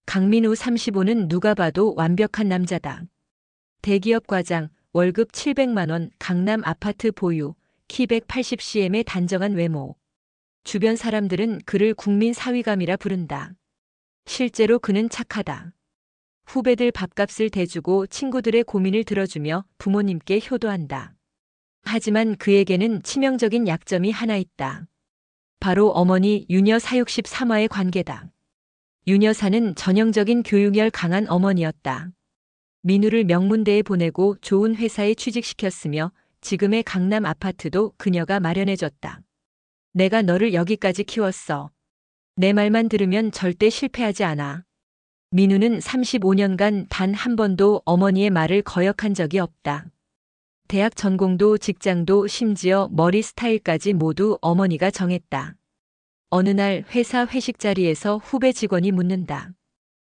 강민우 35는 누가 봐도 완벽한 남자다. 대기업 과장, 월급 700만 원, 강남 아파트 보유, 키 180cm의 단정한 외모. 주변 사람들은 그를 국민 사위감이라 부른다. 실제로 그는 착하다. 후배들 밥값을 대주고 친구들의 고민을 들어주며 부모님께 효도한다. 하지만 그에게는 치명적인 약점이 하나 있다. 바로 어머니 유여사 63화의 관계다. 유여사는 전형적인 교육열 강한 어머니였다. 민우를 명문대에 보내고 좋은 회사에 취직시켰으며 지금의 강남 아파트도 그녀가 마련해줬다. 내가 너를 여기까지 키웠어. 내 말만 들으면 절대 실패하지 않아. 민우는 35년간 단 한 번도 어머니의 말을 거역한 적이 없다. 대학 전공도 직장도 심지어 머리 스타일까지 모두 어머니가 정했다. 어느 날 회사 회식 자리에서 후배 직원이 묻는다.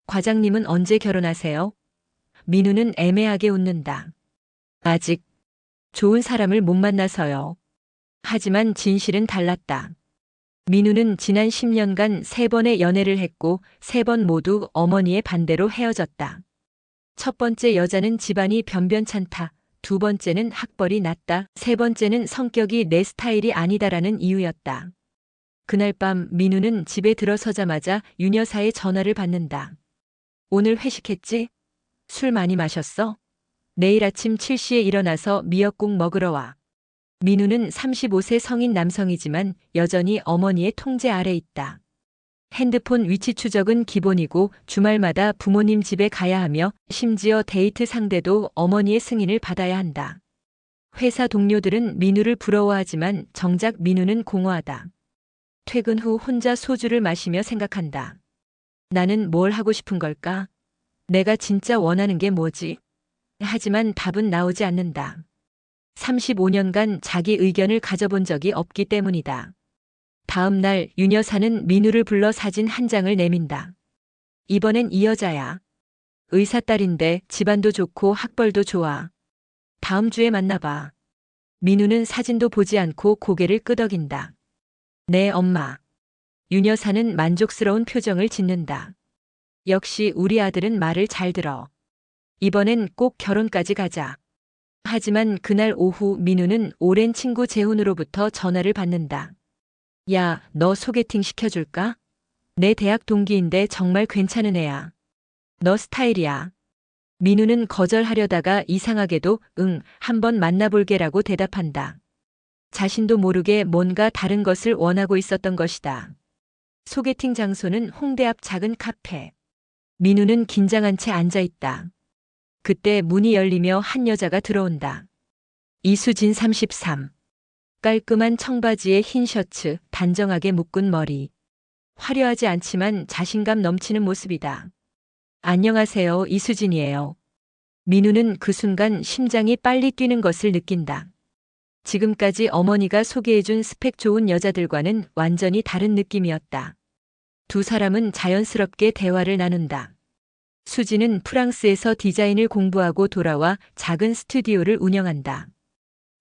과장님은 언제 결혼하세요? 민우는 애매하게 웃는다. 아직 좋은 사람을 못 만나서요. 하지만 진실은 달랐다. 민우는 지난 10년간 3번의 연애를 했고 3번 모두 어머니의 반대로 헤어졌다. 첫 번째 여자는 집안이 변변찮다. 두 번째는 학벌이 낮다. 세 번째는 성격이 내 스타일이 아니다라는 이유였다. 그날 밤 민우는 집에 들어서자마자 유여사의 전화를 받는다. 오늘 회식했지? 술 많이 마셨어? 내일 아침 7시에 일어나서 미역국 먹으러 와. 민우는 35세 성인 남성이지만 여전히 어머니의 통제 아래 있다. 핸드폰 위치 추적은 기본이고 주말마다 부모님 집에 가야 하며 심지어 데이트 상대도 어머니의 승인을 받아야 한다. 회사 동료들은 민우를 부러워하지만 정작 민우는 공허하다. 퇴근 후 혼자 소주를 마시며 생각한다. 나는 뭘 하고 싶은 걸까? 내가 진짜 원하는 게 뭐지? 하지만 답은 나오지 않는다. 35년간 자기 의견을 가져본 적이 없기 때문이다. 다음 날 유여사는 민우를 불러 사진 한 장을 내민다. 이번엔 이 여자야. 의사 딸인데 집안도 좋고 학벌도 좋아. 다음 주에 만나봐. 민우는 사진도 보지 않고 고개를 끄덕인다. 네, 엄마. 유여사는 만족스러운 표정을 짓는다. 역시 우리 아들은 말을 잘 들어. 이번엔 꼭 결혼까지 가자. 하지만 그날 오후 민우는 오랜 친구 재훈으로부터 전화를 받는다. 야, 너 소개팅 시켜줄까? 내 대학 동기인데 정말 괜찮은 애야. 너 스타일이야. 민우는 거절하려다가 이상하게도 응, 한번 만나볼게라고 대답한다. 자신도 모르게 뭔가 다른 것을 원하고 있었던 것이다. 소개팅 장소는 홍대 앞 작은 카페. 민우는 긴장한 채 앉아 있다. 그때 문이 열리며 한 여자가 들어온다. 이수진 33. 깔끔한 청바지에 흰 셔츠, 단정하게 묶은 머리. 화려하지 않지만 자신감 넘치는 모습이다. 안녕하세요, 이수진이에요. 민우는 그 순간 심장이 빨리 뛰는 것을 느낀다. 지금까지 어머니가 소개해준 스펙 좋은 여자들과는 완전히 다른 느낌이었다. 두 사람은 자연스럽게 대화를 나눈다. 수진은 프랑스에서 디자인을 공부하고 돌아와 작은 스튜디오를 운영한다.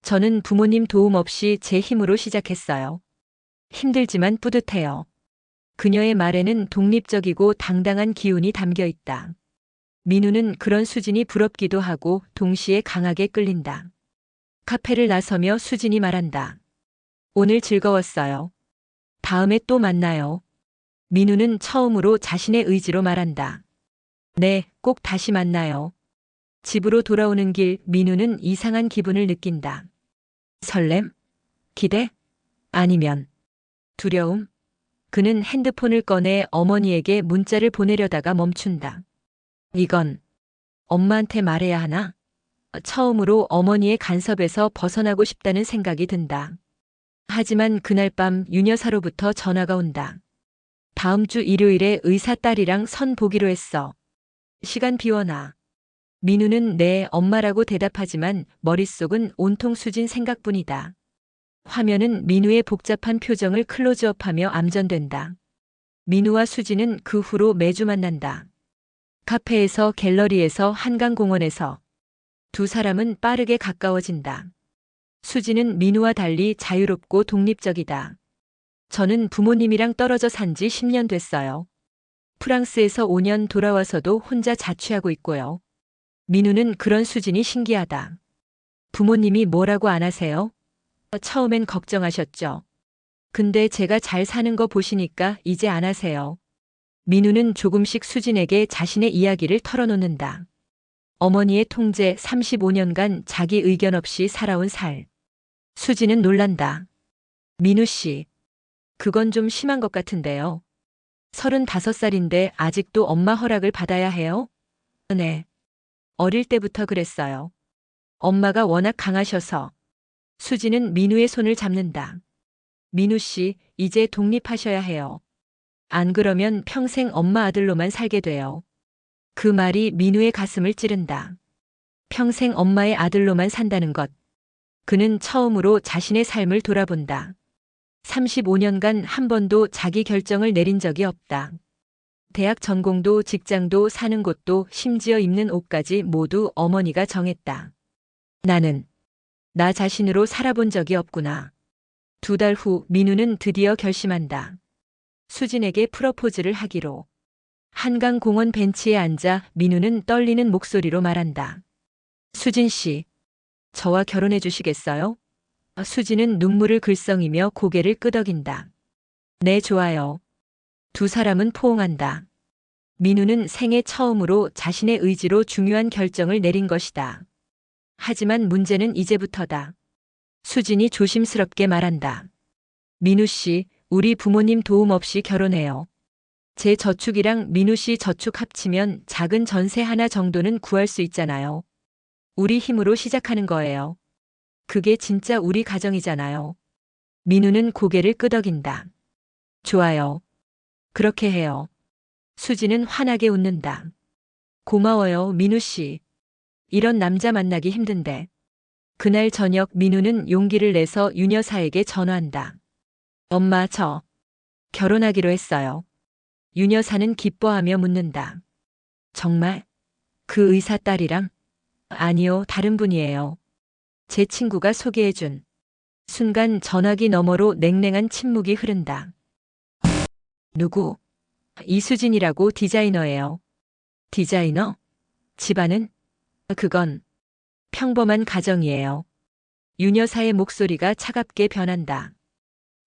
저는 부모님 도움 없이 제 힘으로 시작했어요. 힘들지만 뿌듯해요. 그녀의 말에는 독립적이고 당당한 기운이 담겨 있다. 민우는 그런 수진이 부럽기도 하고 동시에 강하게 끌린다. 카페를 나서며 수진이 말한다. 오늘 즐거웠어요. 다음에 또 만나요. 민우는 처음으로 자신의 의지로 말한다. 네, 꼭 다시 만나요. 집으로 돌아오는 길 민우는 이상한 기분을 느낀다. 설렘? 기대? 아니면 두려움? 그는 핸드폰을 꺼내 어머니에게 문자를 보내려다가 멈춘다. 이건 엄마한테 말해야 하나? 처음으로 어머니의 간섭에서 벗어나고 싶다는 생각이 든다. 하지만 그날 밤 유여사로부터 전화가 온다. 다음 주 일요일에 의사 딸이랑 선 보기로 했어. 시간 비워놔. 민우는 네, 엄마라고 대답하지만 머릿속은 온통 수진 생각뿐이다. 화면은 민우의 복잡한 표정을 클로즈업하며 암전된다. 민우와 수진은 그 후로 매주 만난다. 카페에서, 갤러리에서, 한강공원에서. 두 사람은 빠르게 가까워진다. 수진은 민우와 달리 자유롭고 독립적이다. 저는 부모님이랑 떨어져 산지 10년 됐어요. 프랑스에서 5년 돌아와서도 혼자 자취하고 있고요. 민우는 그런 수진이 신기하다. 부모님이 뭐라고 안 하세요? 처음엔 걱정하셨죠. 근데 제가 잘 사는 거 보시니까 이제 안 하세요. 민우는 조금씩 수진에게 자신의 이야기를 털어놓는다. 어머니의 통제 35년간 자기 의견 없이 살아온 살. 수진은 놀란다. 민우 씨, 그건 좀 심한 것 같은데요. 35살인데 아직도 엄마 허락을 받아야 해요? 네. 어릴 때부터 그랬어요. 엄마가 워낙 강하셔서. 수진은 민우의 손을 잡는다. 민우 씨, 이제 독립하셔야 해요. 안 그러면 평생 엄마 아들로만 살게 돼요. 그 말이 민우의 가슴을 찌른다. 평생 엄마의 아들로만 산다는 것. 그는 처음으로 자신의 삶을 돌아본다. 35년간 한 번도 자기 결정을 내린 적이 없다. 대학 전공도 직장도 사는 곳도 심지어 입는 옷까지 모두 어머니가 정했다. 나는 나 자신으로 살아본 적이 없구나. 2달 후 민우는 드디어 결심한다. 수진에게 프러포즈를 하기로. 한강공원 벤치에 앉아 민우는 떨리는 목소리로 말한다. 수진 씨, 저와 결혼해 주시겠어요? 수진은 눈물을 글썽이며 고개를 끄덕인다. 네, 좋아요. 두 사람은 포옹한다. 민우는 생애 처음으로 자신의 의지로 중요한 결정을 내린 것이다. 하지만 문제는 이제부터다. 수진이 조심스럽게 말한다. 민우 씨, 우리 부모님 도움 없이 결혼해요. 제 저축이랑 민우 씨 저축 합치면 작은 전세 하나 정도는 구할 수 있잖아요. 우리 힘으로 시작하는 거예요. 그게 진짜 우리 가정이잖아요. 민우는 고개를 끄덕인다. 좋아요. 그렇게 해요. 수지는 환하게 웃는다. 고마워요, 민우 씨. 이런 남자 만나기 힘든데. 그날 저녁 민우는 용기를 내서 윤 여사에게 전화한다. 엄마, 저 결혼하기로 했어요. 윤 여사는 기뻐하며 묻는다. 정말? 그 의사 딸이랑? 아니요, 다른 분이에요. 제 친구가 소개해준. 순간 전화기 너머로 냉랭한 침묵이 흐른다. 누구? 이수진이라고 디자이너예요. 디자이너? 집안은? 그건 평범한 가정이에요. 윤 여사의 목소리가 차갑게 변한다.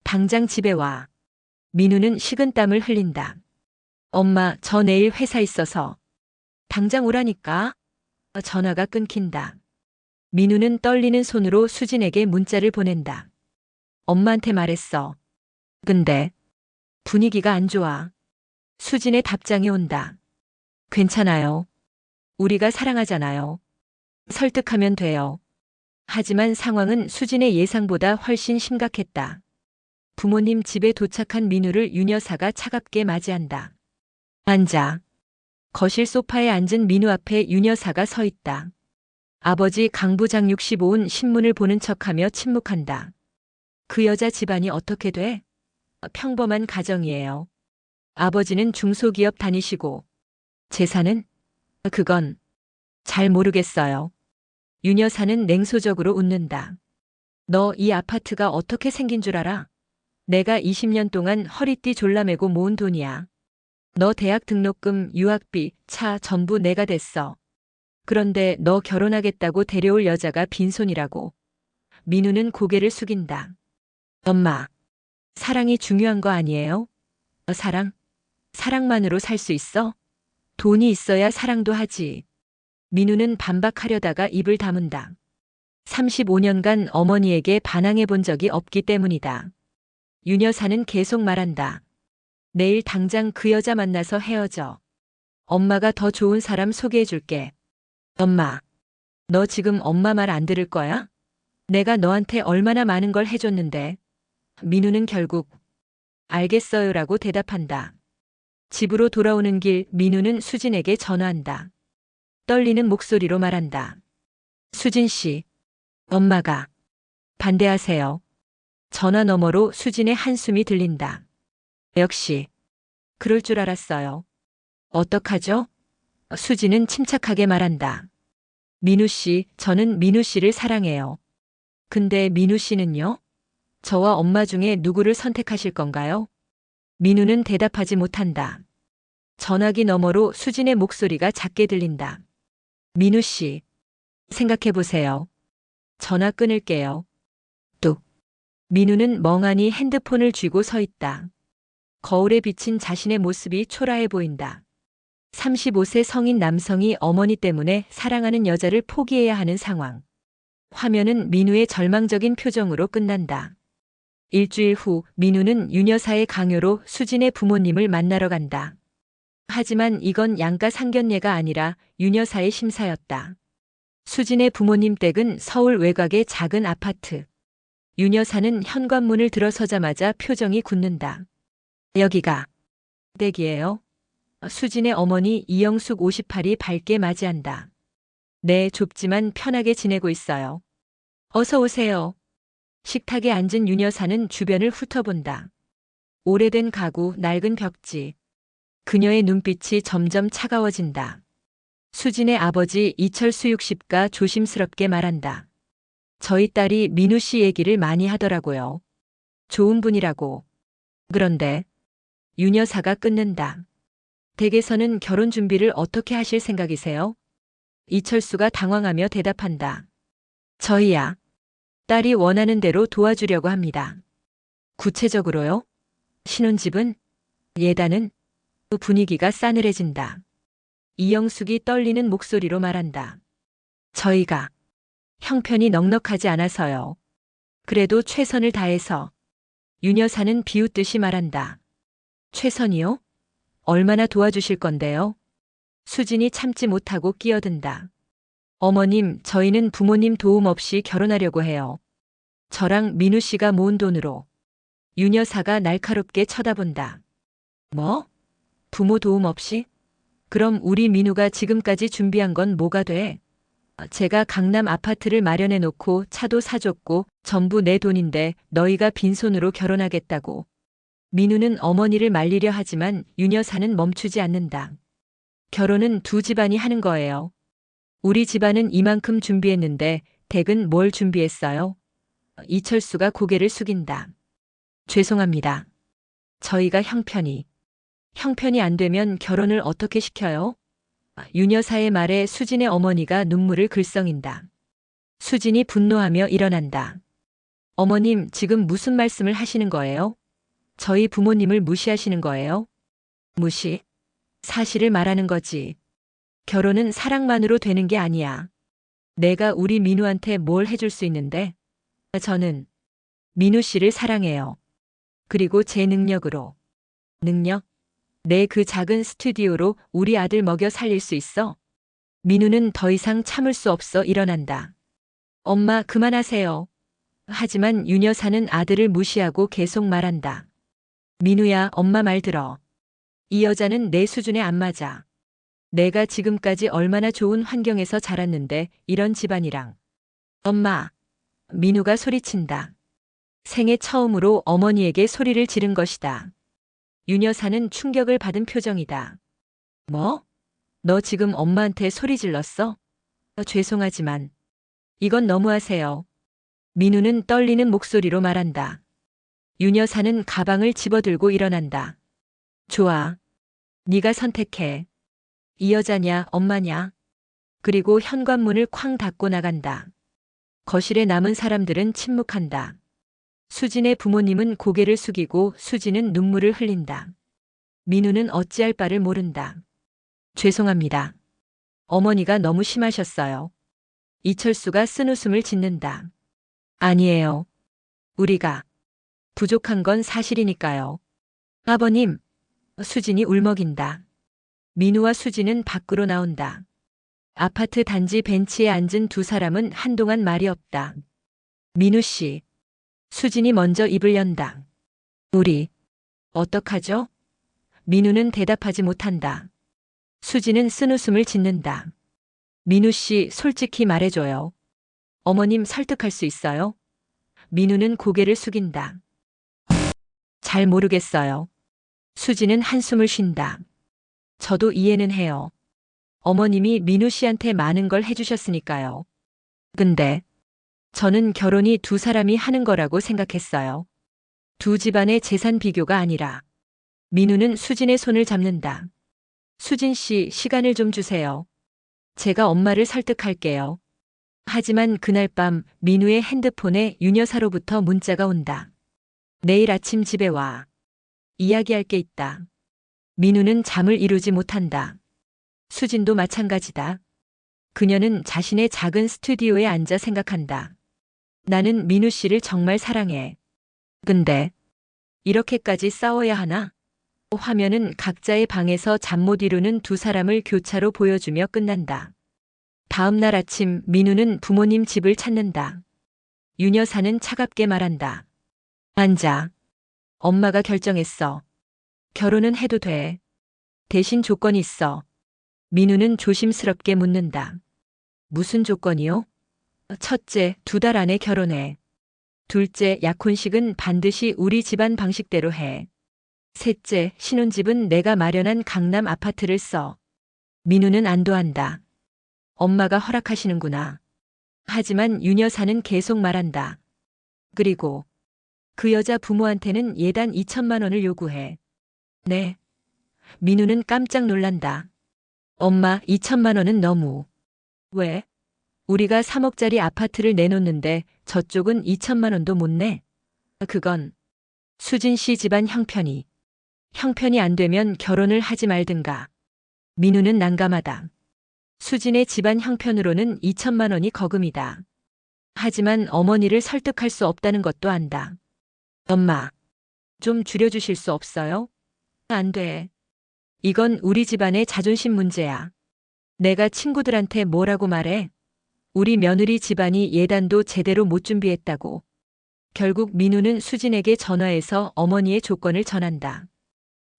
당장 집에 와. 민우는 식은땀을 흘린다. 엄마, 저 내일 회사 있어서. 당장 오라니까. 전화가 끊긴다. 민우는 떨리는 손으로 수진에게 문자를 보낸다. 엄마한테 말했어. 근데 분위기가 안 좋아. 수진의 답장이 온다. 괜찮아요. 우리가 사랑하잖아요. 설득하면 돼요. 하지만 상황은 수진의 예상보다 훨씬 심각했다. 부모님 집에 도착한 민우를 윤 여사가 차갑게 맞이한다. 앉아. 거실 소파에 앉은 민우 앞에 윤 여사가 서 있다. 아버지 강 부장 65은 신문을 보는 척하며 침묵한다. 그 여자 집안이 어떻게 돼? 평범한 가정이에요. 아버지는 중소기업 다니시고. 재산은? 그건 잘 모르겠어요. 윤 여사는 냉소적으로 웃는다. 너 이 아파트가 어떻게 생긴 줄 알아? 내가 20년 동안 허리띠 졸라매고 모은 돈이야. 너 대학 등록금, 유학비, 차 전부 내가 댔어. 그런데 너 결혼하겠다고 데려올 여자가 빈손이라고. 민우는 고개를 숙인다. 엄마, 사랑이 중요한 거 아니에요? 사랑? 사랑만으로 살 수 있어? 돈이 있어야 사랑도 하지. 민우는 반박하려다가 입을 다문다. 35년간 어머니에게 반항해 본 적이 없기 때문이다. 윤 여사는 계속 말한다. 내일 당장 그 여자 만나서 헤어져. 엄마가 더 좋은 사람 소개해 줄게. 엄마, 너 지금 엄마 말 안 들을 거야? 내가 너한테 얼마나 많은 걸 해줬는데. 민우는 결국 알겠어요라고 대답한다. 집으로 돌아오는 길 민우는 수진에게 전화한다. 떨리는 목소리로 말한다. 수진 씨, 엄마가 반대하세요. 전화 너머로 수진의 한숨이 들린다. 역시 그럴 줄 알았어요. 어떡하죠? 수진은 침착하게 말한다. 민우 씨, 저는 민우 씨를 사랑해요. 근데 민우 씨는요? 저와 엄마 중에 누구를 선택하실 건가요? 민우는 대답하지 못한다. 전화기 너머로 수진의 목소리가 작게 들린다. 민우 씨, 생각해 보세요. 전화 끊을게요. 뚝. 민우는 멍하니 핸드폰을 쥐고 서 있다. 거울에 비친 자신의 모습이 초라해 보인다. 35세 성인 남성이 어머니 때문에 사랑하는 여자를 포기해야 하는 상황. 화면은 민우의 절망적인 표정으로 끝난다. 일주일 후 민우는 윤 여사의 강요로 수진의 부모님을 만나러 간다. 하지만 이건 양가 상견례가 아니라 윤 여사의 심사였다. 수진의 부모님 댁은 서울 외곽의 작은 아파트. 윤 여사는 현관문을 들어서자마자 표정이 굳는다. 여기가 댁이에요? 수진의 어머니 이영숙 58이 밝게 맞이한다. 네, 좁지만 편하게 지내고 있어요. 어서 오세요. 식탁에 앉은 윤 여사는 주변을 훑어본다. 오래된 가구, 낡은 벽지. 그녀의 눈빛이 점점 차가워진다. 수진의 아버지 이철수 60가 조심스럽게 말한다. 저희 딸이 민우 씨 얘기를 많이 하더라고요. 좋은 분이라고. 그런데 윤 여사가 끊는다. 댁에서는 결혼 준비를 어떻게 하실 생각이세요? 이철수가 당황하며 대답한다. 저희야. 딸이 원하는 대로 도와주려고 합니다. 구체적으로요? 신혼집은? 예단은? 분위기가 싸늘해진다. 이영숙이 떨리는 목소리로 말한다. 저희가 형편이 넉넉하지 않아서요. 그래도 최선을 다해서. 윤 여사는 비웃듯이 말한다. 최선이요? 얼마나 도와주실 건데요? 수진이 참지 못하고 끼어든다. 어머님, 저희는 부모님 도움 없이 결혼하려고 해요. 저랑 민우 씨가 모은 돈으로. 윤 여사가 날카롭게 쳐다본다. 뭐? 부모 도움 없이? 그럼 우리 민우가 지금까지 준비한 건 뭐가 돼? 제가 강남 아파트를 마련해 놓고 차도 사줬고 전부 내 돈인데 너희가 빈손으로 결혼하겠다고. 민우는 어머니를 말리려 하지만 윤 여사는 멈추지 않는다. 결혼은 두 집안이 하는 거예요. 우리 집안은 이만큼 준비했는데 댁은 뭘 준비했어요? 이철수가 고개를 숙인다. 죄송합니다. 저희가 형편이 안 되면 결혼을 어떻게 시켜요? 윤 여사의 말에 수진의 어머니가 눈물을 글썽인다. 수진이 분노하며 일어난다. 어머님, 지금 무슨 말씀을 하시는 거예요? 저희 부모님을 무시하시는 거예요? 무시? 사실을 말하는 거지. 결혼은 사랑만으로 되는 게 아니야. 내가 우리 민우한테 뭘 해줄 수 있는데? 저는 민우 씨를 사랑해요. 그리고 제 능력으로. 능력? 내 그 작은 스튜디오로 우리 아들 먹여 살릴 수 있어? 민우는 더 이상 참을 수 없어 일어난다. 엄마, 그만하세요. 하지만 윤 여사는 아들을 무시하고 계속 말한다. 민우야, 엄마 말 들어. 이 여자는 내 수준에 안 맞아. 내가 지금까지 얼마나 좋은 환경에서 자랐는데 이런 집안이랑. 엄마. 민우가 소리친다. 생애 처음으로 어머니에게 소리를 지른 것이다. 윤 여사는 충격을 받은 표정이다. 뭐? 너 지금 엄마한테 소리 질렀어? 죄송하지만 이건 너무하세요. 민우는 떨리는 목소리로 말한다. 윤 여사는 가방을 집어들고 일어난다. 좋아. 네가 선택해. 이 여자냐, 엄마냐? 그리고 현관문을 쾅 닫고 나간다. 거실에 남은 사람들은 침묵한다. 수진의 부모님은 고개를 숙이고 수진은 눈물을 흘린다. 민우는 어찌할 바를 모른다. 죄송합니다. 어머니가 너무 심하셨어요. 이철수가 쓴웃음을 짓는다. 아니에요. 우리가 부족한 건 사실이니까요. 아버님. 수진이 울먹인다. 민우와 수진은 밖으로 나온다. 아파트 단지 벤치에 앉은 두 사람은 한동안 말이 없다. 민우 씨. 수진이 먼저 입을 연다. 우리 어떡하죠? 민우는 대답하지 못한다. 수진은 쓴웃음을 짓는다. 민우 씨, 솔직히 말해줘요. 어머님 설득할 수 있어요? 민우는 고개를 숙인다. 잘 모르겠어요. 수진은 한숨을 쉰다. 저도 이해는 해요. 어머님이 민우 씨한테 많은 걸 해주셨으니까요. 근데 저는 결혼이 두 사람이 하는 거라고 생각했어요. 두 집안의 재산 비교가 아니라. 민우는 수진의 손을 잡는다. 수진 씨, 시간을 좀 주세요. 제가 엄마를 설득할게요. 하지만 그날 밤 민우의 핸드폰에 윤 여사로부터 문자가 온다. 내일 아침 집에 와. 이야기할 게 있다. 민우는 잠을 이루지 못한다. 수진도 마찬가지다. 그녀는 자신의 작은 스튜디오에 앉아 생각한다. 나는 민우 씨를 정말 사랑해. 근데 이렇게까지 싸워야 하나? 화면은 각자의 방에서 잠 못 이루는 두 사람을 교차로 보여주며 끝난다. 다음 날 아침 민우는 부모님 집을 찾는다. 윤 여사는 차갑게 말한다. 앉아. 엄마가 결정했어. 결혼은 해도 돼. 대신 조건이 있어. 민우는 조심스럽게 묻는다. 무슨 조건이요? 첫째, 2달 안에 결혼해. 둘째, 약혼식은 반드시 우리 집안 방식대로 해. 셋째, 신혼집은 내가 마련한 강남 아파트를 써. 민우는 안도한다. 엄마가 허락하시는구나. 하지만 윤 여사는 계속 말한다. 그리고 그 여자 부모한테는 예단 2천만 원을 요구해. 네. 민우는 깜짝 놀란다. 엄마, 2천만 원은 너무. 왜? 우리가 3억짜리 아파트를 내놓는데 저쪽은 2천만 원도 못 내? 그건 수진 씨 집안 형편이. 형편이 안 되면 결혼을 하지 말든가. 민우는 난감하다. 수진의 집안 형편으로는 2천만 원이 거금이다. 하지만 어머니를 설득할 수 없다는 것도 안다. 엄마, 좀 줄여주실 수 없어요? 안 돼. 이건 우리 집안의 자존심 문제야. 내가 친구들한테 뭐라고 말해? 우리 며느리 집안이 예단도 제대로 못 준비했다고. 결국 민우는 수진에게 전화해서 어머니의 조건을 전한다.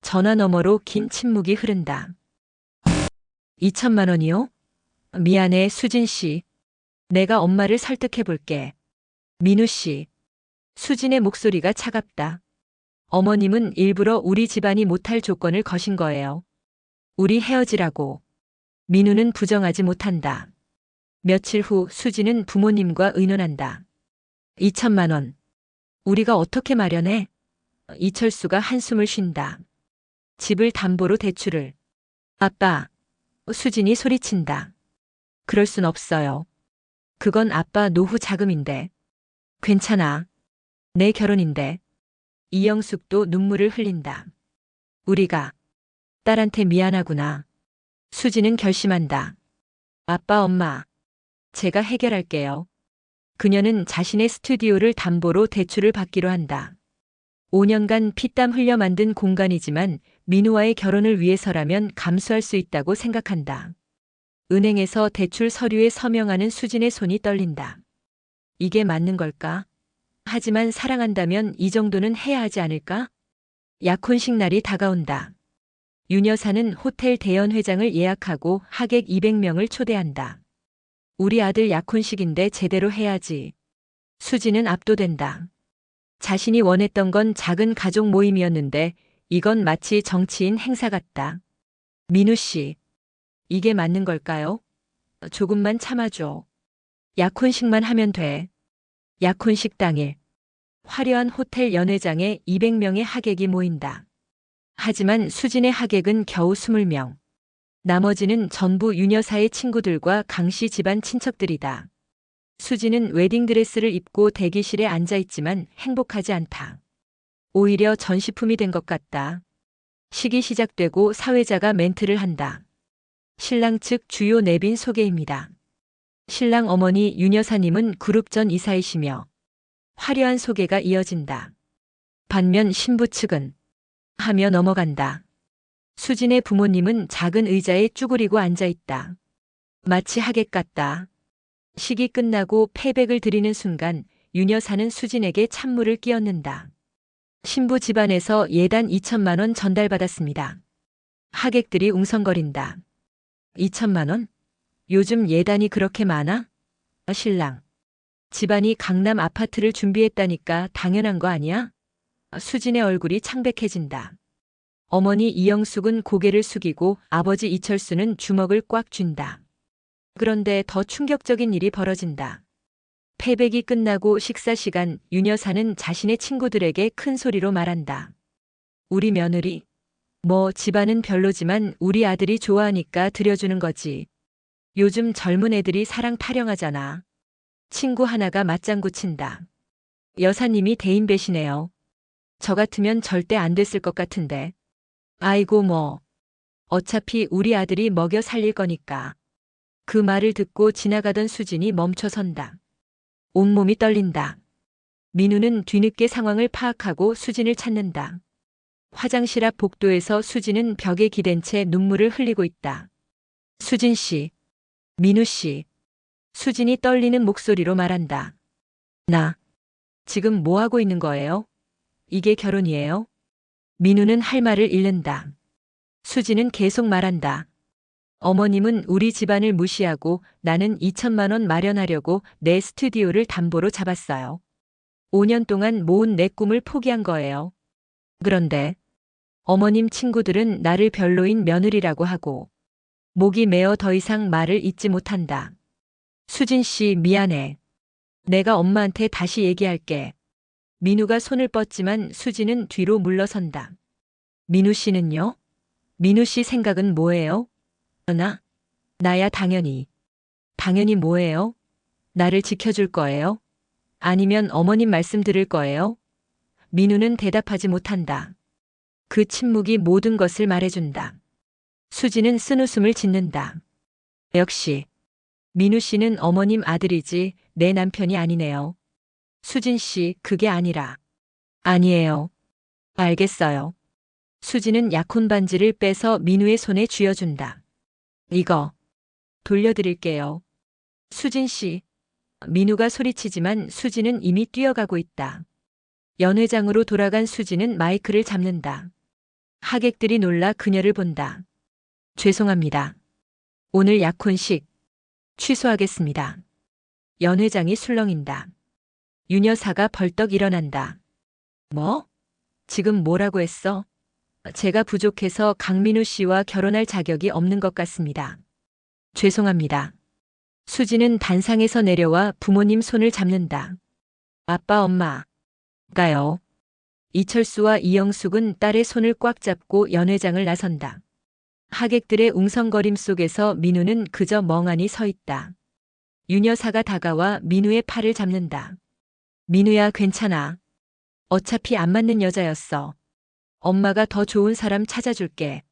전화 너머로 긴 침묵이 흐른다. 2천만 원이요? 미안해, 수진 씨. 내가 엄마를 설득해 볼게. 민우 씨. 수진의 목소리가 차갑다. 어머님은 일부러 우리 집안이 못할 조건을 거신 거예요. 우리 헤어지라고. 민우는 부정하지 못한다. 며칠 후 수진은 부모님과 의논한다. 2천만 원. 우리가 어떻게 마련해? 이철수가 한숨을 쉰다. 집을 담보로 대출을. 아빠. 수진이 소리친다. 그럴 순 없어요. 그건 아빠 노후 자금인데. 괜찮아. 내 결혼인데. 이영숙도 눈물을 흘린다. 우리가 딸한테 미안하구나. 수진은 결심한다. 아빠, 엄마. 제가 해결할게요. 그녀는 자신의 스튜디오를 담보로 대출을 받기로 한다. 5년간 피땀 흘려 만든 공간이지만 민우와의 결혼을 위해서라면 감수할 수 있다고 생각한다. 은행에서 대출 서류에 서명하는 수진의 손이 떨린다. 이게 맞는 걸까? 하지만 사랑한다면 이 정도는 해야 하지 않을까? 약혼식 날이 다가온다. 윤 여사는 호텔 대연 회장을 예약하고 하객 200명을 초대한다. 우리 아들 약혼식인데 제대로 해야지. 수진은 압도된다. 자신이 원했던 건 작은 가족 모임이었는데 이건 마치 정치인 행사 같다. 민우 씨, 이게 맞는 걸까요? 조금만 참아줘. 약혼식만 하면 돼. 약혼식 당일. 화려한 호텔 연회장에 200명의 하객이 모인다. 하지만 수진의 하객은 겨우 20명. 나머지는 전부 윤 여사의 친구들과 강씨 집안 친척들이다. 수진은 웨딩드레스를 입고 대기실에 앉아 있지만 행복하지 않다. 오히려 전시품이 된 것 같다. 식이 시작되고 사회자가 멘트를 한다. 신랑 측 주요 내빈 소개입니다. 신랑 어머니 윤 여사님은 그룹 전 이사이시며 화려한 소개가 이어진다. 반면 신부 측은 하며 넘어간다. 수진의 부모님은 작은 의자에 쭈그리고 앉아 있다. 마치 하객 같다. 식이 끝나고 패백을 드리는 순간 윤 여사는 수진에게 찬물을 끼얹는다. 신부 집안에서 예단 2천만 원 전달받았습니다. 하객들이 웅성거린다. 2천만 원? 요즘 예단이 그렇게 많아? 신랑. 집안이 강남 아파트를 준비했다니까 당연한 거 아니야? 수진의 얼굴이 창백해진다. 어머니 이영숙은 고개를 숙이고 아버지 이철수는 주먹을 꽉 쥔다. 그런데 더 충격적인 일이 벌어진다. 패백이 끝나고 식사 시간 윤 여사는 자신의 친구들에게 큰 소리로 말한다. 우리 며느리 뭐 집안은 별로지만 우리 아들이 좋아하니까 들여주는 거지. 요즘 젊은 애들이 사랑 타령하잖아. 친구 하나가 맞장구 친다. 여사님이 대인배시네요. 저 같으면 절대 안 됐을 것 같은데. 아이고 뭐. 어차피 우리 아들이 먹여 살릴 거니까. 그 말을 듣고 지나가던 수진이 멈춰선다. 온몸이 떨린다. 민우는 뒤늦게 상황을 파악하고 수진을 찾는다. 화장실 앞 복도에서 수진은 벽에 기댄 채 눈물을 흘리고 있다. 수진 씨, 민우 씨. 수진이 떨리는 목소리로 말한다. 나, 지금 뭐 하고 있는 거예요? 이게 결혼이에요? 민우는 할 말을 잃는다. 수진은 계속 말한다. 어머님은 우리 집안을 무시하고 나는 2천만 원 마련하려고 내 스튜디오를 담보로 잡았어요. 5년 동안 모은 내 꿈을 포기한 거예요. 그런데 어머님 친구들은 나를 별로인 며느리라고 하고 목이 메어 더 이상 말을 잇지 못한다. 수진 씨 미안해. 내가 엄마한테 다시 얘기할게. 민우가 손을 뻗지만 수진은 뒤로 물러선다. 민우 씨는요? 민우 씨 생각은 뭐예요? 나야 당연히. 당연히 뭐예요? 나를 지켜줄 거예요? 아니면 어머님 말씀 들을 거예요? 민우는 대답하지 못한다. 그 침묵이 모든 것을 말해준다. 수지는 쓴웃음을 짓는다. 역시 민우 씨는 어머님 아들이지 내 남편이 아니네요. 수진 씨, 그게 아니라. 아니에요. 알겠어요. 수지는 약혼 반지를 빼서 민우의 손에 쥐어준다. 이거 돌려드릴게요. 수진 씨. 민우가 소리치지만 수지는 이미 뛰어가고 있다. 연회장으로 돌아간 수지는 마이크를 잡는다. 하객들이 놀라 그녀를 본다. 죄송합니다. 오늘 약혼식 취소하겠습니다. 연회장이 술렁인다. 윤 여사가 벌떡 일어난다. 뭐? 지금 뭐라고 했어? 제가 부족해서 강민우 씨와 결혼할 자격이 없는 것 같습니다. 죄송합니다. 수지는 단상에서 내려와 부모님 손을 잡는다. 아빠, 엄마가요. 이철수와 이영숙은 딸의 손을 꽉 잡고 연회장을 나선다. 하객들의 웅성거림 속에서 민우는 그저 멍하니 서 있다. 윤 여사가 다가와 민우의 팔을 잡는다. 민우야, 괜찮아. 어차피 안 맞는 여자였어. 엄마가 더 좋은 사람 찾아줄게.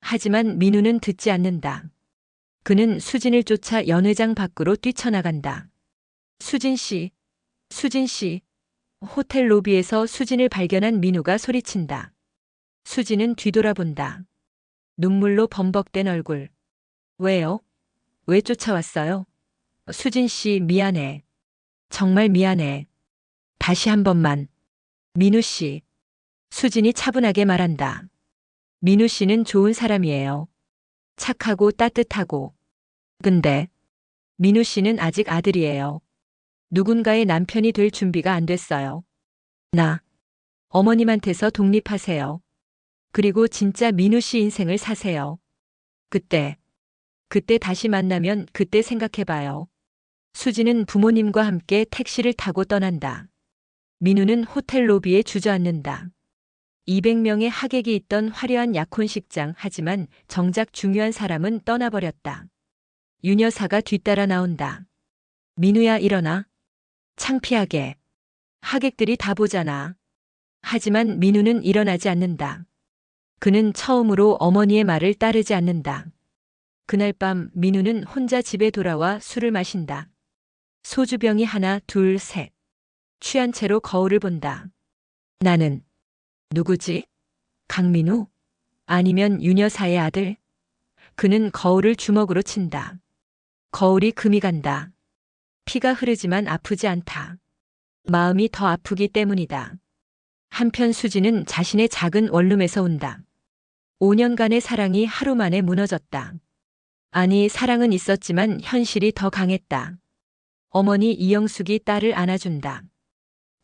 하지만 민우는 듣지 않는다. 그는 수진을 쫓아 연회장 밖으로 뛰쳐나간다. 수진 씨, 수진 씨. 호텔 로비에서 수진을 발견한 민우가 소리친다. 수진은 뒤돌아본다. 눈물로 범벅된 얼굴. 왜요? 왜 쫓아왔어요? 수진 씨, 미안해. 정말 미안해. 다시 한 번만. 민우 씨. 수진이 차분하게 말한다. 민우 씨는 좋은 사람이에요. 착하고 따뜻하고. 근데 민우 씨는 아직 아들이에요. 누군가의 남편이 될 준비가 안 됐어요. 어머님한테서 독립하세요. 그리고 진짜 민우 씨 인생을 사세요. 그때 다시 만나면 그때 생각해봐요. 수지는 부모님과 함께 택시를 타고 떠난다. 민우는 호텔 로비에 주저앉는다. 200명의 하객이 있던 화려한 약혼식장, 하지만 정작 중요한 사람은 떠나버렸다. 윤 여사가 뒤따라 나온다. 민우야, 일어나. 창피하게. 하객들이 다 보잖아. 하지만 민우는 일어나지 않는다. 그는 처음으로 어머니의 말을 따르지 않는다. 그날 밤 민우는 혼자 집에 돌아와 술을 마신다. 소주병이 하나, 둘, 셋. 취한 채로 거울을 본다. 나는 누구지? 강민우? 아니면 윤 여사의 아들? 그는 거울을 주먹으로 친다. 거울이 금이 간다. 피가 흐르지만 아프지 않다. 마음이 더 아프기 때문이다. 한편 수지는 자신의 작은 원룸에서 운다. 5년간의 사랑이 하루 만에 무너졌다. 아니, 사랑은 있었지만 현실이 더 강했다. 어머니 이영숙이 딸을 안아준다.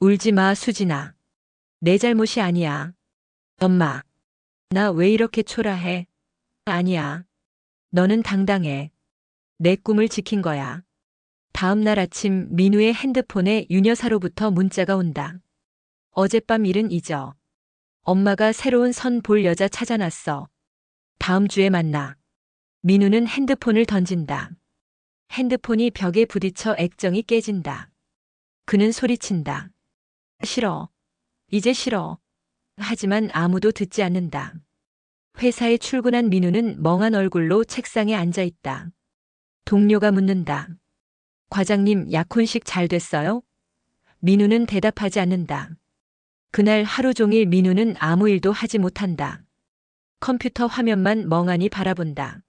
울지 마, 수진아. 내 잘못이 아니야. 엄마, 나 왜 이렇게 초라해? 아니야. 너는 당당해. 내 꿈을 지킨 거야. 다음 날 아침 민우의 핸드폰에 윤 여사로부터 문자가 온다. 어젯밤 일은 잊어. 엄마가 새로운 선 볼 여자 찾아놨어. 다음 주에 만나. 민우는 핸드폰을 던진다. 핸드폰이 벽에 부딪혀 액정이 깨진다. 그는 소리친다. 싫어. 이제 싫어. 하지만 아무도 듣지 않는다. 회사에 출근한 민우는 멍한 얼굴로 책상에 앉아 있다. 동료가 묻는다. 과장님, 약혼식 잘 됐어요? 민우는 대답하지 않는다. 그날 하루 종일 민우는 아무 일도 하지 못한다. 컴퓨터 화면만 멍하니 바라본다.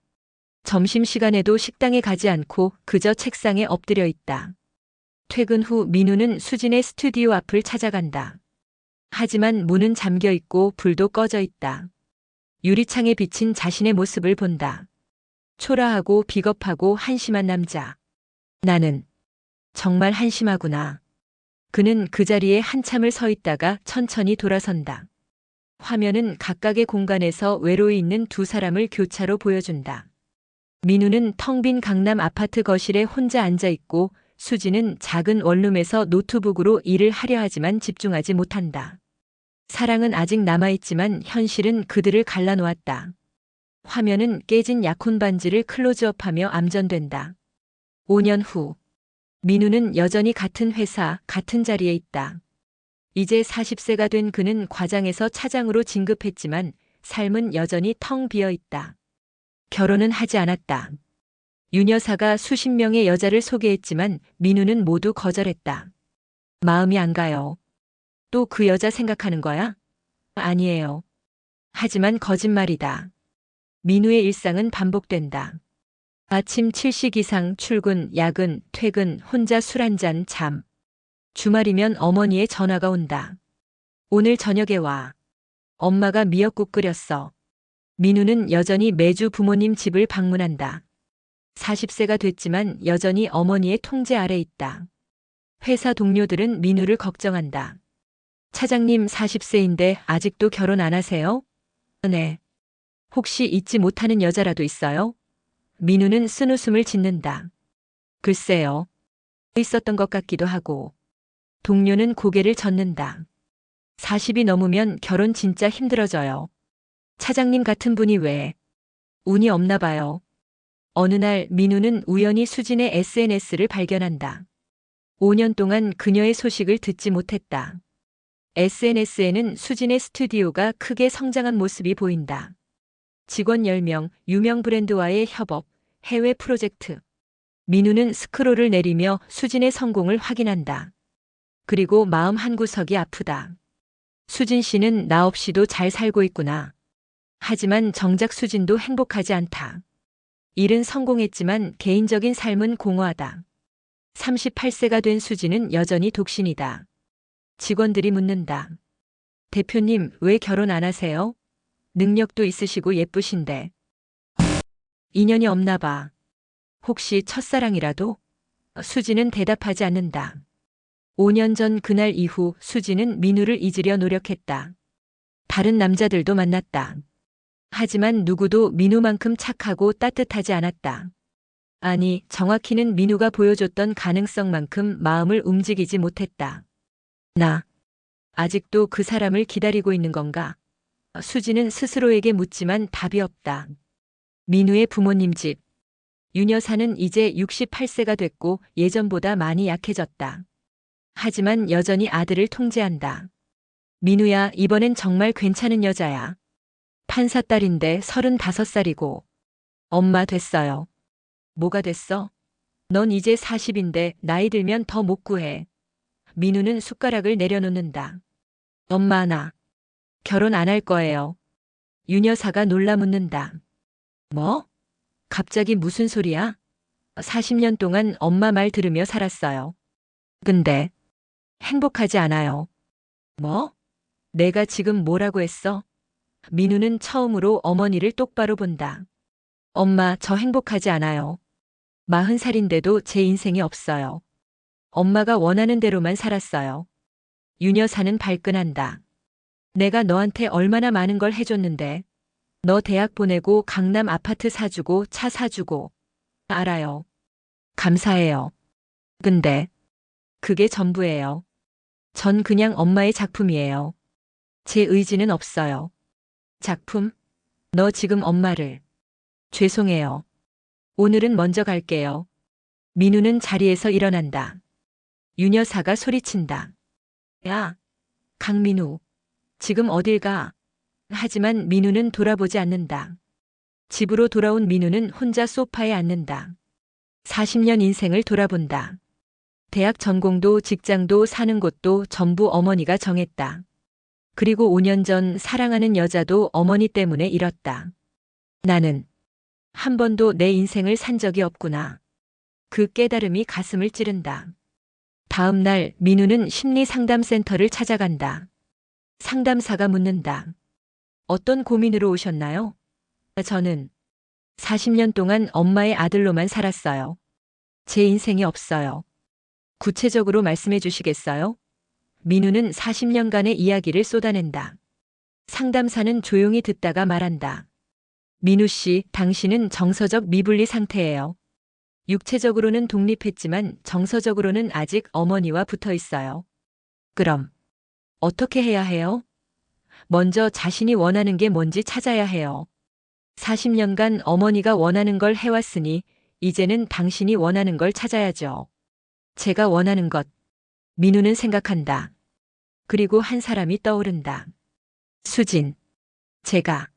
점심시간에도 식당에 가지 않고 그저 책상에 엎드려 있다. 퇴근 후 민우는 수진의 스튜디오 앞을 찾아간다. 하지만 문은 잠겨 있고 불도 꺼져 있다. 유리창에 비친 자신의 모습을 본다. 초라하고 비겁하고 한심한 남자. 나는 정말 한심하구나. 그는 그 자리에 한참을 서 있다가 천천히 돌아선다. 화면은 각각의 공간에서 외로이 있는 두 사람을 교차로 보여준다. 민우는 텅 빈 강남 아파트 거실에 혼자 앉아 있고 수지는 작은 원룸에서 노트북으로 일을 하려 하지만 집중하지 못한다. 사랑은 아직 남아있지만 현실은 그들을 갈라놓았다. 화면은 깨진 약혼 반지를 클로즈업하며 암전된다. 5년 후 민우는 여전히 같은 회사, 같은 자리에 있다. 이제 40세가 된 그는 과장에서 차장으로 진급했지만 삶은 여전히 텅 비어 있다. 결혼은 하지 않았다. 윤 여사가 수십 명의 여자를 소개했지만 민우는 모두 거절했다. 마음이 안 가요. 또 그 여자 생각하는 거야? 아니에요. 하지만 거짓말이다. 민우의 일상은 반복된다. 아침 7시 기상, 출근, 야근, 퇴근, 혼자 술 한잔, 잠. 주말이면 어머니의 전화가 온다. 오늘 저녁에 와. 엄마가 미역국 끓였어. 민우는 여전히 매주 부모님 집을 방문한다. 40세가 됐지만 여전히 어머니의 통제 아래 있다. 회사 동료들은 민우를 걱정한다. 차장님 40세인데 아직도 결혼 안 하세요? 네. 혹시 잊지 못하는 여자라도 있어요? 민우는 쓴웃음을 짓는다. 글쎄요. 있었던 것 같기도 하고. 동료는 고개를 젓는다. 40이 넘으면 결혼 진짜 힘들어져요. 차장님 같은 분이 왜? 운이 없나 봐요. 어느 날 민우는 우연히 수진의 SNS를 발견한다. 5년 동안 그녀의 소식을 듣지 못했다. SNS에는 수진의 스튜디오가 크게 성장한 모습이 보인다. 직원 10명, 유명 브랜드와의 협업, 해외 프로젝트. 민우는 스크롤을 내리며 수진의 성공을 확인한다. 그리고 마음 한구석이 아프다. 수진 씨는 나 없이도 잘 살고 있구나. 하지만 정작 수진도 행복하지 않다. 일은 성공했지만 개인적인 삶은 공허하다. 38세가 된 수진은 여전히 독신이다. 직원들이 묻는다. 대표님, 왜 결혼 안 하세요? 능력도 있으시고 예쁘신데. 인연이 없나 봐. 혹시 첫사랑이라도? 수진은 대답하지 않는다. 5년 전 그날 이후 수진은 민우를 잊으려 노력했다. 다른 남자들도 만났다. 하지만 누구도 민우만큼 착하고 따뜻하지 않았다. 아니, 정확히는 민우가 보여줬던 가능성만큼 마음을 움직이지 못했다. 나, 아직도 그 사람을 기다리고 있는 건가? 수지는 스스로에게 묻지만 답이 없다. 민우의 부모님 집. 윤 여사는 이제 68세가 됐고 예전보다 많이 약해졌다. 하지만 여전히 아들을 통제한다. 민우야, 이번엔 정말 괜찮은 여자야. 판사 딸인데 35살이고. 엄마 됐어요. 뭐가 됐어? 넌 이제 40인데 나이 들면 더 못 구해. 민우는 숟가락을 내려놓는다. 엄마, 나 결혼 안 할 거예요. 윤 여사가 놀라 묻는다. 뭐? 갑자기 무슨 소리야? 40년 동안 엄마 말 들으며 살았어요. 근데 행복하지 않아요. 뭐? 내가 지금 뭐라고 했어? 민우는 처음으로 어머니를 똑바로 본다. 엄마, 저 행복하지 않아요. 40살인데도 제 인생이 없어요. 엄마가 원하는 대로만 살았어요. 윤 여사는 발끈한다. 내가 너한테 얼마나 많은 걸 해줬는데. 너 대학 보내고 강남 아파트 사주고 차 사주고. 알아요. 감사해요. 근데 그게 전부예요. 전 그냥 엄마의 작품이에요. 제 의지는 없어요. 작품, 너 지금 엄마를. 죄송해요. 오늘은 먼저 갈게요. 민우는 자리에서 일어난다. 윤 여사가 소리친다. 야, 강민우. 지금 어딜 가? 하지만 민우는 돌아보지 않는다. 집으로 돌아온 민우는 혼자 소파에 앉는다. 40년 인생을 돌아본다. 대학 전공도 직장도 사는 곳도 전부 어머니가 정했다. 그리고 5년 전 사랑하는 여자도 어머니 때문에 잃었다. 나는 한 번도 내 인생을 산 적이 없구나. 그 깨달음이 가슴을 찌른다. 다음 날 민우는 심리상담센터를 찾아간다. 상담사가 묻는다. 어떤 고민으로 오셨나요? 저는 40년 동안 엄마의 아들로만 살았어요. 제 인생이 없어요. 구체적으로 말씀해 주시겠어요? 민우는 40년간의 이야기를 쏟아낸다. 상담사는 조용히 듣다가 말한다. 민우 씨, 당신은 정서적 미분리 상태예요. 육체적으로는 독립했지만 정서적으로는 아직 어머니와 붙어 있어요. 그럼 어떻게 해야 해요? 먼저 자신이 원하는 게 뭔지 찾아야 해요. 40년간 어머니가 원하는 걸 해왔으니 이제는 당신이 원하는 걸 찾아야죠. 제가 원하는 것. 민우는 생각한다. 그리고 한 사람이 떠오른다. 수진. 제가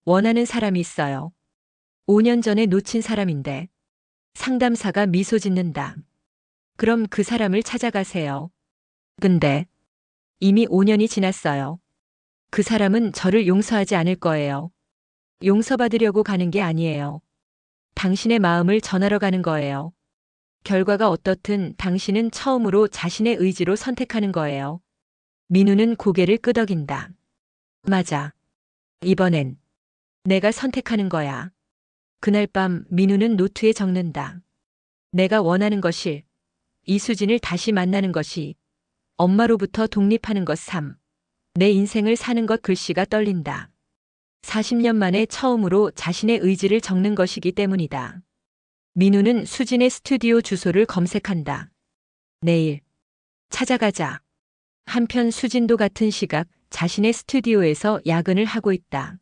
원하는 사람이 있어요. 5년 전에 놓친 사람인데. 상담사가 미소 짓는다. 그럼 그 사람을 찾아가세요. 근데 이미 5년이 지났어요. 그 사람은 저를 용서하지 않을 거예요. 용서받으려고 가는 게 아니에요. 당신의 마음을 전하러 가는 거예요. 결과가 어떻든 당신은 처음으로 자신의 의지로 선택하는 거예요. 민우는 고개를 끄덕인다. 맞아. 이번엔 내가 선택하는 거야. 그날 밤 민우는 노트에 적는다. 내가 원하는 것이 이수진을 다시 만나는 것이 엄마로부터 독립하는 것 3. 내 인생을 사는 것 글씨가 떨린다. 40년 만에 처음으로 자신의 의지를 적는 것이기 때문이다. 민우는 수진의 스튜디오 주소를 검색한다. 내일 찾아가자. 한편 수진도 같은 시각 자신의 스튜디오에서 야근을 하고 있다.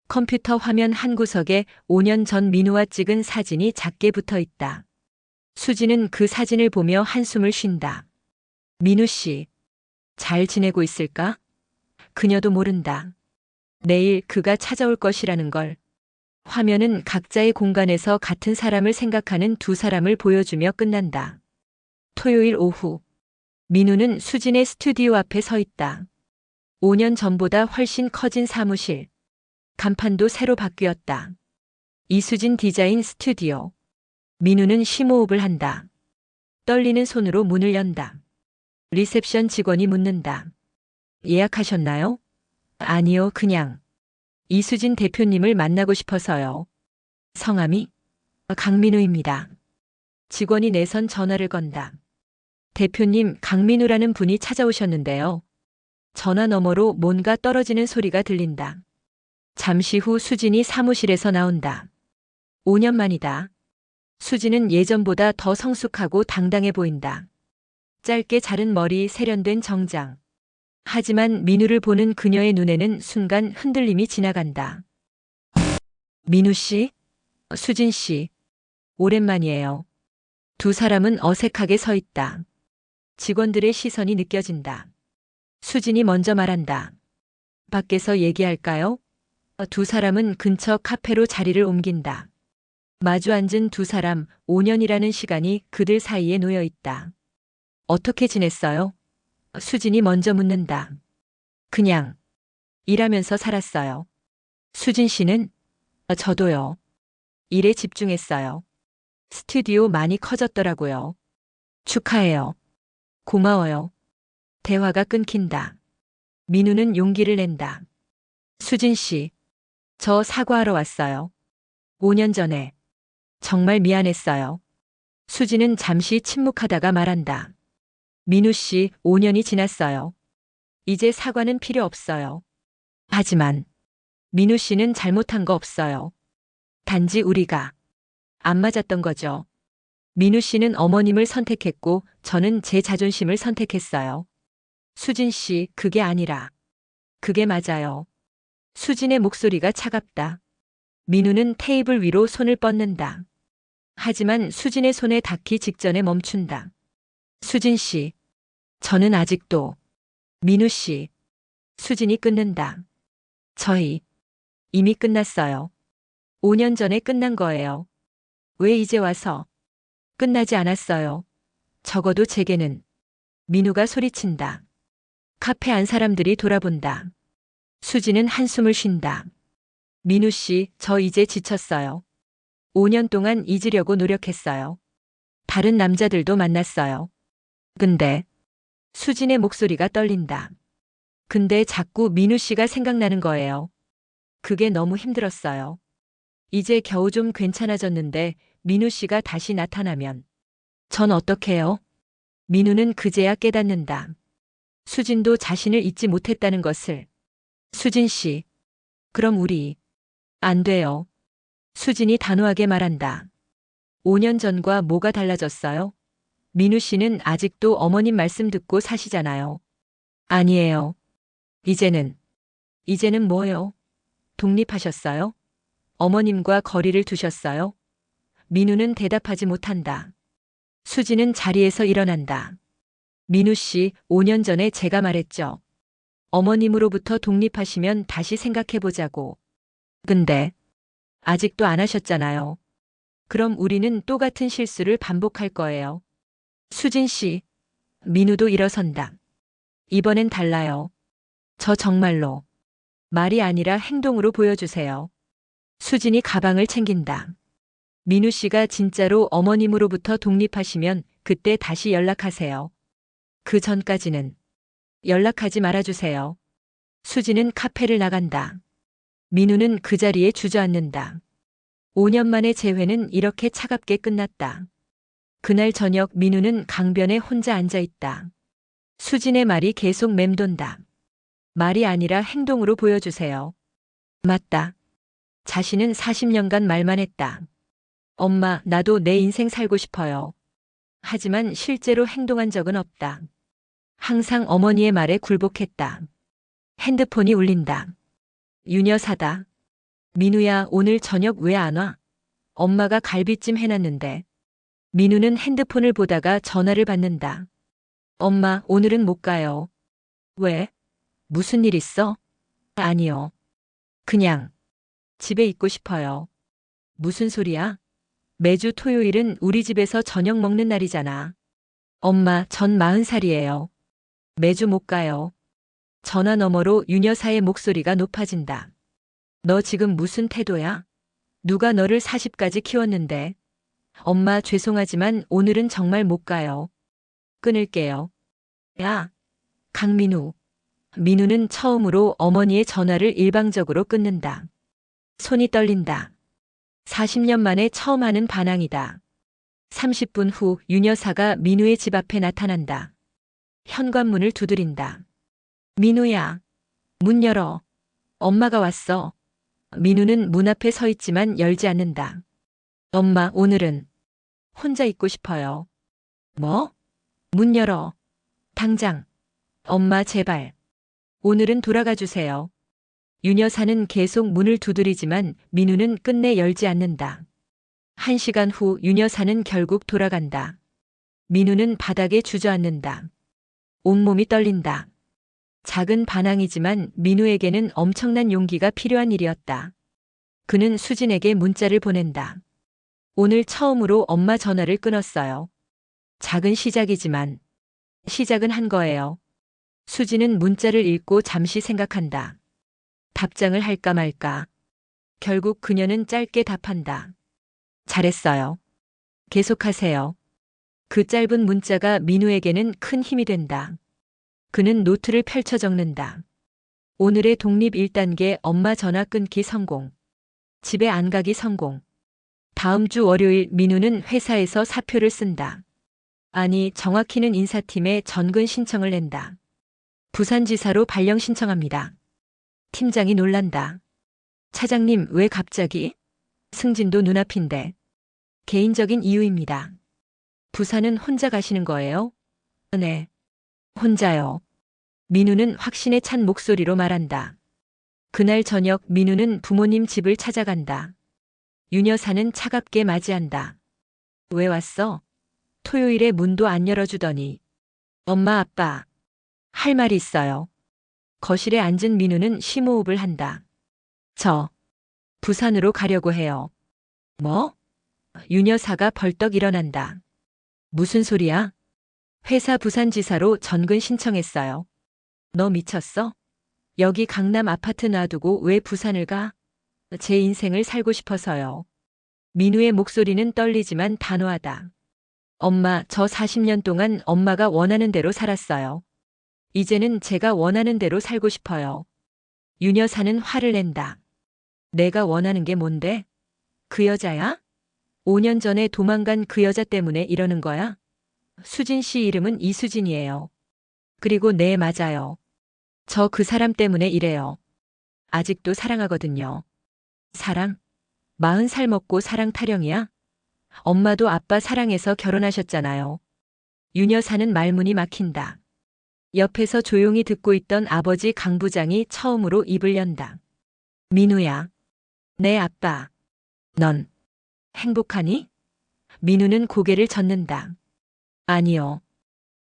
컴퓨터 화면 한 구석에 5년 전 민우와 찍은 사진이 작게 붙어 있다. 수진은 그 사진을 보며 한숨을 쉰다. 민우 씨, 잘 지내고 있을까? 그녀도 모른다. 내일 그가 찾아올 것이라는 걸. 화면은 각자의 공간에서 같은 사람을 생각하는 두 사람을 보여주며 끝난다. 토요일 오후. 민우는 수진의 스튜디오 앞에 서 있다. 5년 전보다 훨씬 커진 사무실. 간판도 새로 바뀌었다. 이수진 디자인 스튜디오. 민우는 심호흡을 한다. 떨리는 손으로 문을 연다. 리셉션 직원이 묻는다. 예약하셨나요? 아니요, 그냥. 이수진 대표님을 만나고 싶어서요. 성함이? 강민우입니다. 직원이 내선 전화를 건다. 대표님, 강민우라는 분이 찾아오셨는데요. 전화 너머로 뭔가 떨어지는 소리가 들린다. 잠시 후 수진이 사무실에서 나온다. 5년 만이다. 수진은 예전보다 더 성숙하고 당당해 보인다. 짧게 자른 머리, 세련된 정장. 하지만 민우를 보는 그녀의 눈에는 순간 흔들림이 지나간다. 민우 씨? 수진 씨. 오랜만이에요. 두 사람은 어색하게 서 있다. 직원들의 시선이 느껴진다. 수진이 먼저 말한다. 밖에서 얘기할까요? 두 사람은 근처 카페로 자리를 옮긴다. 마주 앉은 두 사람, 5년이라는 시간이 그들 사이에 놓여 있다. 어떻게 지냈어요? 수진이 먼저 묻는다. 그냥 일하면서 살았어요. 수진 씨는? 저도요. 일에 집중했어요. 스튜디오 많이 커졌더라고요. 축하해요. 고마워요. 대화가 끊긴다. 민우는 용기를 낸다. 수진 씨, 저 사과하러 왔어요. 5년 전에. 정말 미안했어요. 수진은 잠시 침묵하다가 말한다. 민우 씨, 5년이 지났어요. 이제 사과는 필요 없어요. 하지만 민우 씨는 잘못한 거 없어요. 단지 우리가 안 맞았던 거죠. 민우 씨는 어머님을 선택했고 저는 제 자존심을 선택했어요. 수진 씨, 그게 아니라 그게 맞아요. 수진의 목소리가 차갑다. 민우는 테이블 위로 손을 뻗는다. 하지만 수진의 손에 닿기 직전에 멈춘다. 수진 씨, 저는 아직도. 민우 씨. 수진이 끊는다. 저희 이미 끝났어요. 5년 전에 끝난 거예요. 왜 이제 와서? 끝나지 않았어요. 적어도 제게는. 민우가 소리친다. 카페 안 사람들이 돌아본다. 수진은 한숨을 쉰다. 민우 씨, 저 이제 지쳤어요. 5년 동안 잊으려고 노력했어요. 다른 남자들도 만났어요. 근데 수진의 목소리가 떨린다. 근데 자꾸 민우 씨가 생각나는 거예요. 그게 너무 힘들었어요. 이제 겨우 좀 괜찮아졌는데 민우 씨가 다시 나타나면 전 어떡해요? 민우는 그제야 깨닫는다. 수진도 자신을 잊지 못했다는 것을. 수진 씨, 그럼 우리 안 돼요. 수진이 단호하게 말한다. 5년 전과 뭐가 달라졌어요? 민우 씨는 아직도 어머님 말씀 듣고 사시잖아요. 아니에요. 이제는 뭐요? 독립하셨어요? 어머님과 거리를 두셨어요? 민우는 대답하지 못한다. 수진은 자리에서 일어난다. 민우 씨, 5년 전에 제가 말했죠. 어머님으로부터 독립하시면 다시 생각해보자고. 근데 아직도 안 하셨잖아요. 그럼 우리는 똑같은 실수를 반복할 거예요. 수진 씨, 민우도 일어선다. 이번엔 달라요. 저 정말로. 말이 아니라 행동으로 보여주세요. 수진이 가방을 챙긴다. 민우 씨가 진짜로 어머님으로부터 독립하시면 그때 다시 연락하세요. 그 전까지는 연락하지 말아주세요. 수진은 카페를 나간다. 민우는 그 자리에 주저앉는다. 5년 만의 재회는 이렇게 차갑게 끝났다. 그날 저녁 민우는 강변에 혼자 앉아 있다. 수진의 말이 계속 맴돈다. 말이 아니라 행동으로 보여주세요. 맞다. 자신은 40년간 말만 했다. 엄마, 나도 내 인생 살고 싶어요. 하지만 실제로 행동한 적은 없다. 항상 어머니의 말에 굴복했다. 핸드폰이 울린다. 유녀사다. 민우야, 오늘 저녁 왜 안 와? 엄마가 갈비찜 해놨는데. 민우는 핸드폰을 보다가 전화를 받는다. 엄마, 오늘은 못 가요. 왜? 무슨 일 있어? 아니요. 그냥 집에 있고 싶어요. 무슨 소리야? 매주 토요일은 우리 집에서 저녁 먹는 날이잖아. 엄마, 전 40살이에요. 매주 못 가요. 전화 너머로 유녀사의 목소리가 높아진다. 너 지금 무슨 태도야? 누가 너를 40까지 키웠는데? 엄마, 죄송하지만 오늘은 정말 못 가요. 끊을게요. 야, 강민우. 민우는 처음으로 어머니의 전화를 일방적으로 끊는다. 손이 떨린다. 40년 만에 처음 하는 반항이다. 30분 후 유녀사가 민우의 집 앞에 나타난다. 현관문을 두드린다. 민우야, 문 열어. 엄마가 왔어. 민우는 문 앞에 서 있지만 열지 않는다. 엄마, 오늘은 혼자 있고 싶어요. 뭐? 문 열어. 당장. 엄마, 제발. 오늘은 돌아가 주세요. 유녀사는 계속 문을 두드리지만 민우는 끝내 열지 않는다. 1시간 후 유녀사는 결국 돌아간다. 민우는 바닥에 주저앉는다. 온몸이 떨린다. 작은 반항이지만 민우에게는 엄청난 용기가 필요한 일이었다. 그는 수진에게 문자를 보낸다. 오늘 처음으로 엄마 전화를 끊었어요. 작은 시작이지만 시작은 한 거예요. 수진은 문자를 읽고 잠시 생각한다. 답장을 할까 말까. 결국 그녀는 짧게 답한다. 잘했어요. 계속하세요. 그 짧은 문자가 민우에게는 큰 힘이 된다. 그는 노트를 펼쳐 적는다. 오늘의 독립 1단계 엄마 전화 끊기 성공. 집에 안 가기 성공. 다음 주 월요일 민우는 회사에서 사표를 쓴다. 아니, 정확히는 인사팀에 전근 신청을 낸다. 부산지사로 발령 신청합니다. 팀장이 놀란다. 차장님, 왜 갑자기? 승진도 눈앞인데. 개인적인 이유입니다. 부산은 혼자 가시는 거예요? 네. 혼자요. 민우는 확신에 찬 목소리로 말한다. 그날 저녁 민우는 부모님 집을 찾아간다. 윤 여사는 차갑게 맞이한다. 왜 왔어? 토요일에 문도 안 열어주더니. 엄마 아빠. 할 말이 있어요. 거실에 앉은 민우는 심호흡을 한다. 저 부산으로 가려고 해요. 뭐? 윤 여사가 벌떡 일어난다. 무슨 소리야? 회사 부산지사로 전근 신청했어요. 너 미쳤어? 여기 강남 아파트 놔두고 왜 부산을 가? 제 인생을 살고 싶어서요. 민우의 목소리는 떨리지만 단호하다. 엄마, 저 40년 동안 엄마가 원하는 대로 살았어요. 이제는 제가 원하는 대로 살고 싶어요. 윤 여사는 화를 낸다. 내가 원하는 게 뭔데? 그 여자야? 5년 전에 도망간 그 여자 때문에 이러는 거야? 수진 씨 이름은 이수진이에요. 그리고 네, 맞아요. 저 그 사람 때문에 이래요. 아직도 사랑하거든요. 사랑? 40살 먹고 사랑 타령이야? 엄마도 아빠 사랑해서 결혼하셨잖아요. 윤 여사는 말문이 막힌다. 옆에서 조용히 듣고 있던 아버지 강 부장이 처음으로 입을 연다. 민우야. 네, 아빠. 넌 행복하니? 민우는 고개를 젓는다. 아니요.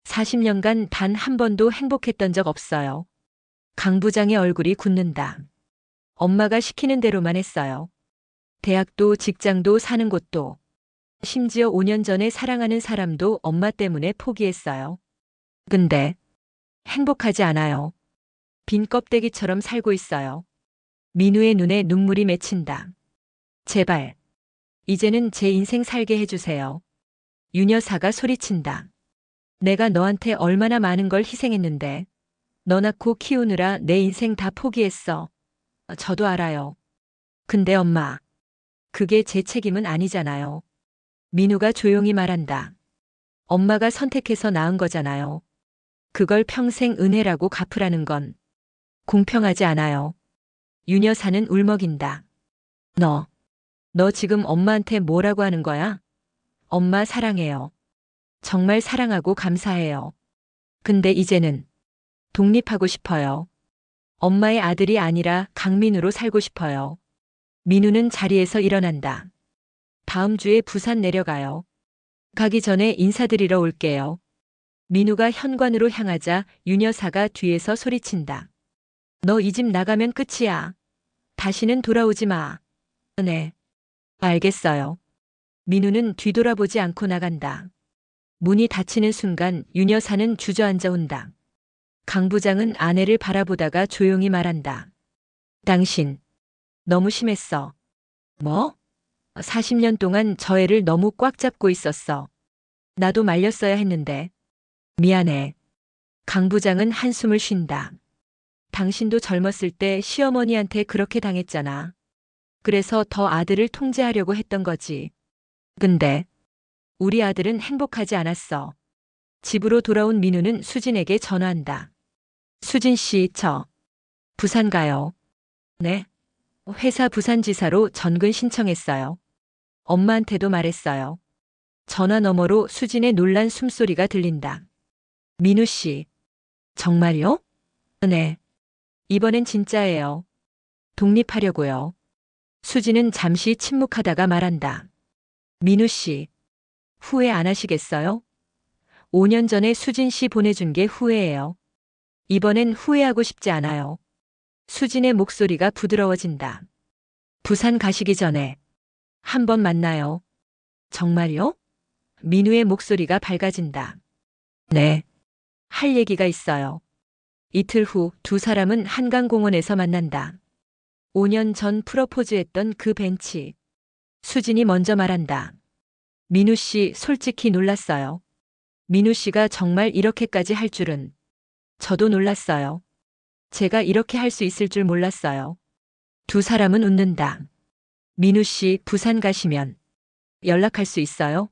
40년간 단 한 번도 행복했던 적 없어요. 강 부장의 얼굴이 굳는다. 엄마가 시키는 대로만 했어요. 대학도 직장도 사는 곳도. 심지어 5년 전에 사랑하는 사람도 엄마 때문에 포기했어요. 근데 행복하지 않아요. 빈 껍데기처럼 살고 있어요. 민우의 눈에 눈물이 맺힌다. 제발, 이제는 제 인생 살게 해주세요. 윤 여사가 소리친다. 내가 너한테 얼마나 많은 걸 희생했는데, 너 낳고 키우느라 내 인생 다 포기했어. 저도 알아요. 근데 엄마, 그게 제 책임은 아니잖아요. 민우가 조용히 말한다. 엄마가 선택해서 낳은 거잖아요. 그걸 평생 은혜라고 갚으라는 건 공평하지 않아요. 윤 여사는 울먹인다. 너 지금 엄마한테 뭐라고 하는 거야? 엄마 사랑해요. 정말 사랑하고 감사해요. 근데 이제는 독립하고 싶어요. 엄마의 아들이 아니라 강민우로 살고 싶어요. 민우는 자리에서 일어난다. 다음 주에 부산 내려가요. 가기 전에 인사드리러 올게요. 민우가 현관으로 향하자 윤 여사가 뒤에서 소리친다. 너 이 집 나가면 끝이야. 다시는 돌아오지 마. 네. 알겠어요. 민우는 뒤돌아보지 않고 나간다. 문이 닫히는 순간 윤 여사는 주저앉아 온다. 강 부장은 아내를 바라보다가 조용히 말한다. 당신, 너무 심했어. 뭐? 40년 동안 저 애를 너무 꽉 잡고 있었어. 나도 말렸어야 했는데. 미안해. 강 부장은 한숨을 쉰다. 당신도 젊었을 때 시어머니한테 그렇게 당했잖아. 그래서 더 아들을 통제하려고 했던 거지. 근데 우리 아들은 행복하지 않았어. 집으로 돌아온 민우는 수진에게 전화한다. 수진 씨, 저 부산 가요. 네? 회사 부산지사로 전근 신청했어요. 엄마한테도 말했어요. 전화 너머로 수진의 놀란 숨소리가 들린다. 민우 씨, 정말요? 네. 이번엔 진짜예요. 독립하려고요. 수진은 잠시 침묵하다가 말한다. 민우 씨, 후회 안 하시겠어요? 5년 전에 수진 씨 보내준 게 후회예요. 이번엔 후회하고 싶지 않아요. 수진의 목소리가 부드러워진다. 부산 가시기 전에 한 번 만나요. 정말요? 민우의 목소리가 밝아진다. 네. 할 얘기가 있어요. 이틀 후 두 사람은 한강공원에서 만난다. 5년 전 프러포즈했던 그 벤치. 수진이 먼저 말한다. 민우 씨 솔직히 놀랐어요. 민우 씨가 정말 이렇게까지 할 줄은. 저도 놀랐어요. 제가 이렇게 할 수 있을 줄 몰랐어요. 두 사람은 웃는다. 민우 씨 부산 가시면 연락할 수 있어요?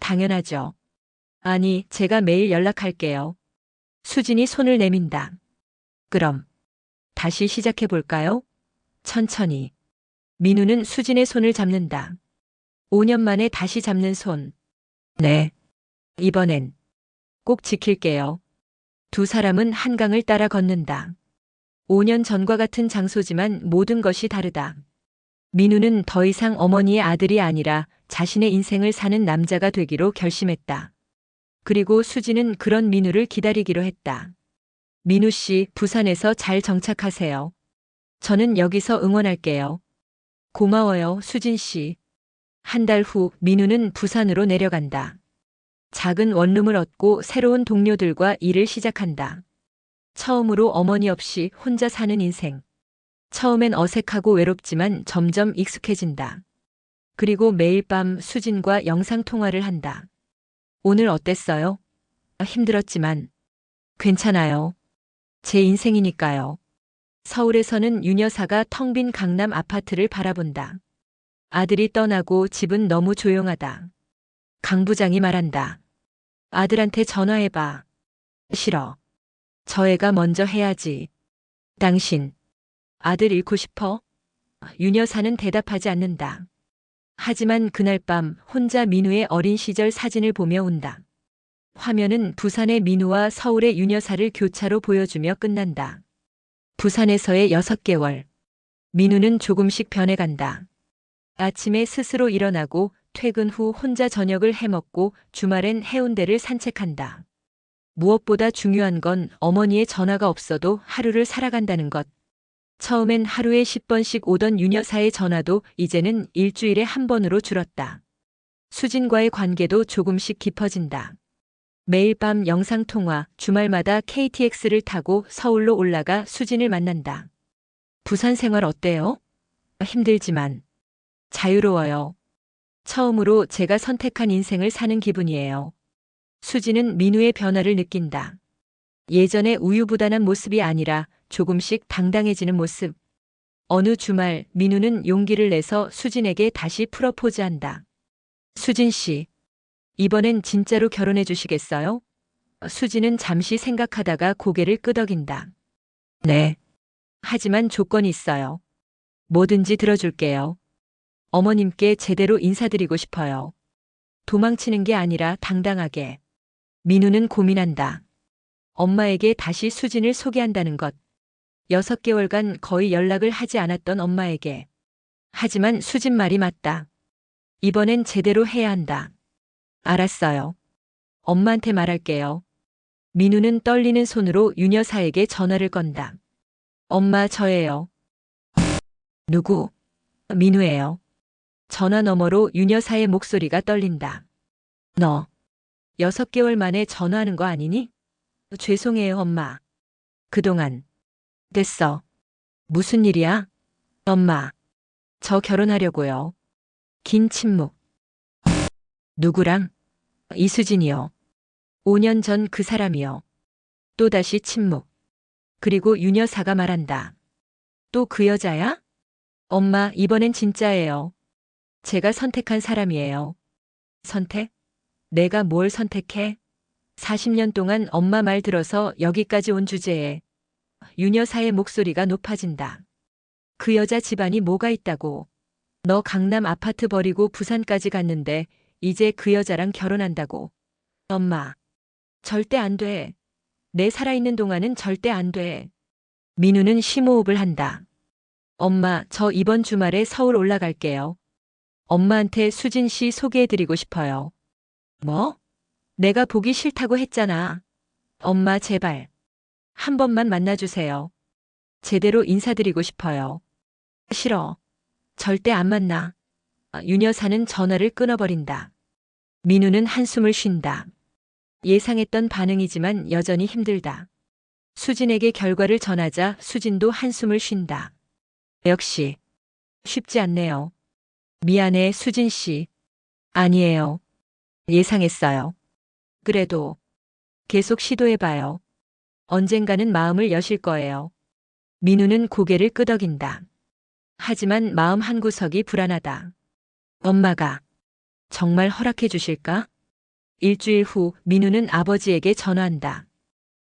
당연하죠. 아니, 제가 매일 연락할게요. 수진이 손을 내민다. 그럼 다시 시작해 볼까요? 천천히. 민우는 수진의 손을 잡는다. 5년 만에 다시 잡는 손. 네. 이번엔 꼭 지킬게요. 두 사람은 한강을 따라 걷는다. 5년 전과 같은 장소지만 모든 것이 다르다. 민우는 더 이상 어머니의 아들이 아니라 자신의 인생을 사는 남자가 되기로 결심했다. 그리고 수지는 그런 민우를 기다리기로 했다. 민우 씨, 부산에서 잘 정착하세요. 저는 여기서 응원할게요. 고마워요, 수진 씨. 한 달 후 민우는 부산으로 내려간다. 작은 원룸을 얻고 새로운 동료들과 일을 시작한다. 처음으로 어머니 없이 혼자 사는 인생. 처음엔 어색하고 외롭지만 점점 익숙해진다. 그리고 매일 밤 수진과 영상 통화를 한다. 오늘 어땠어요? 힘들었지만 괜찮아요. 제 인생이니까요. 서울에서는 윤 여사가 텅 빈 강남 아파트를 바라본다. 아들이 떠나고 집은 너무 조용하다. 강 부장이 말한다. 아들한테 전화해봐. 싫어. 저 애가 먼저 해야지. 당신, 아들 잃고 싶어? 윤 여사는 대답하지 않는다. 하지만 그날 밤 혼자 민우의 어린 시절 사진을 보며 운다. 화면은 부산의 민우와 서울의 윤 여사를 교차로 보여주며 끝난다. 부산에서의 6개월. 민우는 조금씩 변해간다. 아침에 스스로 일어나고 퇴근 후 혼자 저녁을 해먹고 주말엔 해운대를 산책한다. 무엇보다 중요한 건 어머니의 전화가 없어도 하루를 살아간다는 것. 처음엔 하루에 10번씩 오던 윤 여사의 전화도 이제는 일주일에 한 번으로 줄었다. 수진과의 관계도 조금씩 깊어진다. 매일 밤 영상통화, 주말마다 KTX를 타고 서울로 올라가 수진을 만난다. 부산 생활 어때요? 힘들지만 자유로워요. 처음으로 제가 선택한 인생을 사는 기분이에요. 수진은 민우의 변화를 느낀다. 예전의 우유부단한 모습이 아니라 조금씩 당당해지는 모습. 어느 주말 민우는 용기를 내서 수진에게 다시 프러포즈한다. 수진 씨, 이번엔 진짜로 결혼해 주시겠어요? 수진은 잠시 생각하다가 고개를 끄덕인다. 네. 하지만 조건이 있어요. 뭐든지 들어줄게요. 어머님께 제대로 인사드리고 싶어요. 도망치는 게 아니라 당당하게. 민우는 고민한다. 엄마에게 다시 수진을 소개한다는 것. 6개월간 거의 연락을 하지 않았던 엄마에게. 하지만 수진 말이 맞다. 이번엔 제대로 해야 한다. 알았어요. 엄마한테 말할게요. 민우는 떨리는 손으로 윤 여사에게 전화를 건다. 엄마, 저예요. 누구? 민우예요. 전화 너머로 윤 여사의 목소리가 떨린다. 너 6개월 만에 전화하는 거 아니니? 죄송해요, 엄마. 그동안. 됐어. 무슨 일이야? 엄마. 저 결혼하려고요. 긴 침묵. 누구랑? 이수진이요. 5년 전 그 사람이요. 또다시 침묵. 그리고 윤 여사가 말한다. 또 그 여자야? 엄마, 이번엔 진짜예요. 제가 선택한 사람이에요. 선택? 내가 뭘 선택해? 40년 동안 엄마 말 들어서 여기까지 온 주제에 윤 여사의 목소리가 높아진다. 그 여자 집안이 뭐가 있다고. 너 강남 아파트 버리고 부산까지 갔는데 이제 그 여자랑 결혼한다고. 엄마. 절대 안 돼. 내 살아있는 동안은 절대 안 돼. 민우는 심호흡을 한다. 엄마, 저 이번 주말에 서울 올라갈게요. 엄마한테 수진 씨 소개해드리고 싶어요. 뭐? 내가 보기 싫다고 했잖아. 엄마, 제발. 한 번만 만나주세요. 제대로 인사드리고 싶어요. 싫어. 절대 안 만나. 윤 여사는 전화를 끊어버린다. 민우는 한숨을 쉰다. 예상했던 반응이지만 여전히 힘들다. 수진에게 결과를 전하자 수진도 한숨을 쉰다. 역시 쉽지 않네요. 미안해, 수진 씨. 아니에요. 예상했어요. 그래도 계속 시도해봐요. 언젠가는 마음을 여실 거예요. 민우는 고개를 끄덕인다. 하지만 마음 한구석이 불안하다. 엄마가 정말 허락해 주실까? 일주일 후 민우는 아버지에게 전화한다.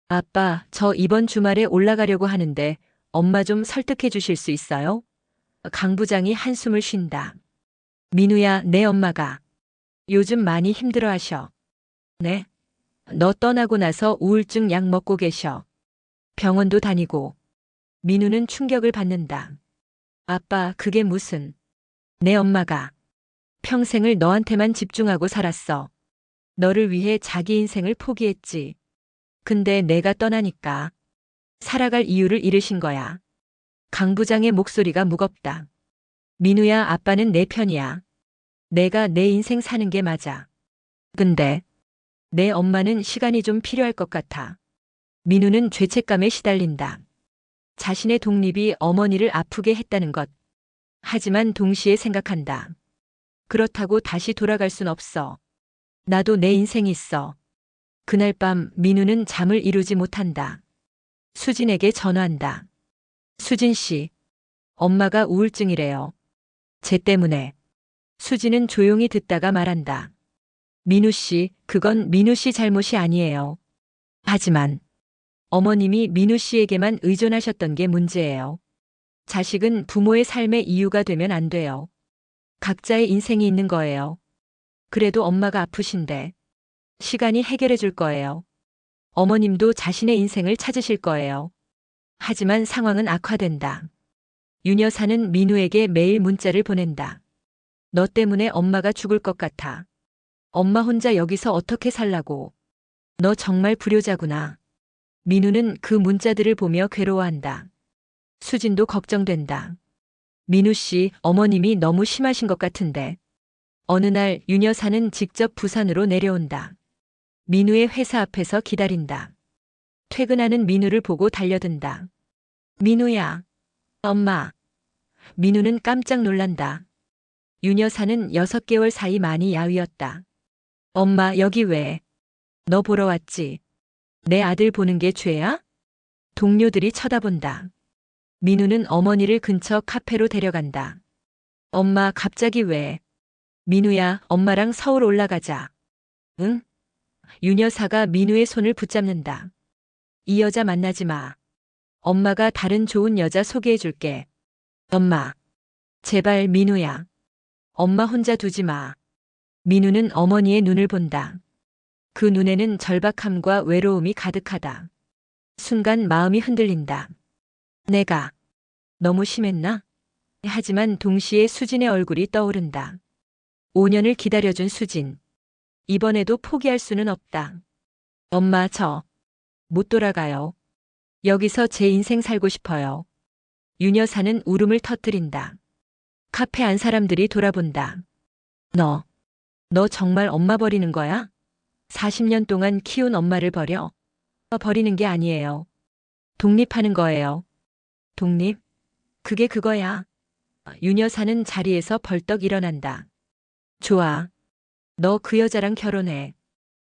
아빠, 저 이번 주말에 올라가려고 하는데 엄마 좀 설득해 주실 수 있어요? 강 부장이 한숨을 쉰다. 민우야, 내 엄마가 요즘 많이 힘들어 하셔. 네? 너 떠나고 나서 우울증 약 먹고 계셔. 병원도 다니고. 민우는 충격을 받는다. 아빠, 그게 무슨. 내 엄마가 평생을 너한테만 집중하고 살았어. 너를 위해 자기 인생을 포기했지. 근데 내가 떠나니까 살아갈 이유를 잃으신 거야. 강 부장의 목소리가 무겁다. 민우야, 아빠는 내 편이야. 내가 내 인생 사는 게 맞아. 근데 내 엄마는 시간이 좀 필요할 것 같아. 민우는 죄책감에 시달린다. 자신의 독립이 어머니를 아프게 했다는 것. 하지만 동시에 생각한다. 그렇다고 다시 돌아갈 순 없어. 나도 내 인생이 있어. 그날 밤 민우는 잠을 이루지 못한다. 수진에게 전화한다. 수진 씨, 엄마가 우울증이래요. 쟤 때문에. 수진은 조용히 듣다가 말한다. 민우 씨, 그건 민우 씨 잘못이 아니에요. 하지만 어머님이 민우 씨에게만 의존하셨던 게 문제예요. 자식은 부모의 삶의 이유가 되면 안 돼요. 각자의 인생이 있는 거예요. 그래도 엄마가 아프신데 시간이 해결해 줄 거예요. 어머님도 자신의 인생을 찾으실 거예요. 하지만 상황은 악화된다. 윤 여사는 민우에게 매일 문자를 보낸다. 너 때문에 엄마가 죽을 것 같아. 엄마 혼자 여기서 어떻게 살라고. 너 정말 불효자구나. 민우는 그 문자들을 보며 괴로워한다. 수진도 걱정된다. 민우 씨, 어머님이 너무 심하신 것 같은데. 어느 날 윤 여사는 직접 부산으로 내려온다. 민우의 회사 앞에서 기다린다. 퇴근하는 민우를 보고 달려든다. 민우야. 엄마. 민우는 깜짝 놀란다. 윤 여사는 6개월 사이 많이 야위었다. 엄마, 여기 왜? 너 보러 왔지? 내 아들 보는 게 죄야? 동료들이 쳐다본다. 민우는 어머니를 근처 카페로 데려간다. 엄마, 갑자기 왜? 민우야, 엄마랑 서울 올라가자. 응? 윤 여사가 민우의 손을 붙잡는다. 이 여자 만나지 마. 엄마가 다른 좋은 여자 소개해 줄게. 엄마. 제발 민우야. 엄마 혼자 두지 마. 민우는 어머니의 눈을 본다. 그 눈에는 절박함과 외로움이 가득하다. 순간 마음이 흔들린다. 내가 너무 심했나? 하지만 동시에 수진의 얼굴이 떠오른다. 5년을 기다려준 수진. 이번에도 포기할 수는 없다. 엄마, 저 못 돌아가요. 여기서 제 인생 살고 싶어요. 윤 여사는 울음을 터뜨린다. 카페 안 사람들이 돌아본다. 너 정말 엄마 버리는 거야? 40년 동안 키운 엄마를 버려? 버리는 게 아니에요. 독립하는 거예요. 독립? 그게 그거야. 윤 여사는 자리에서 벌떡 일어난다. 좋아. 너 그 여자랑 결혼해.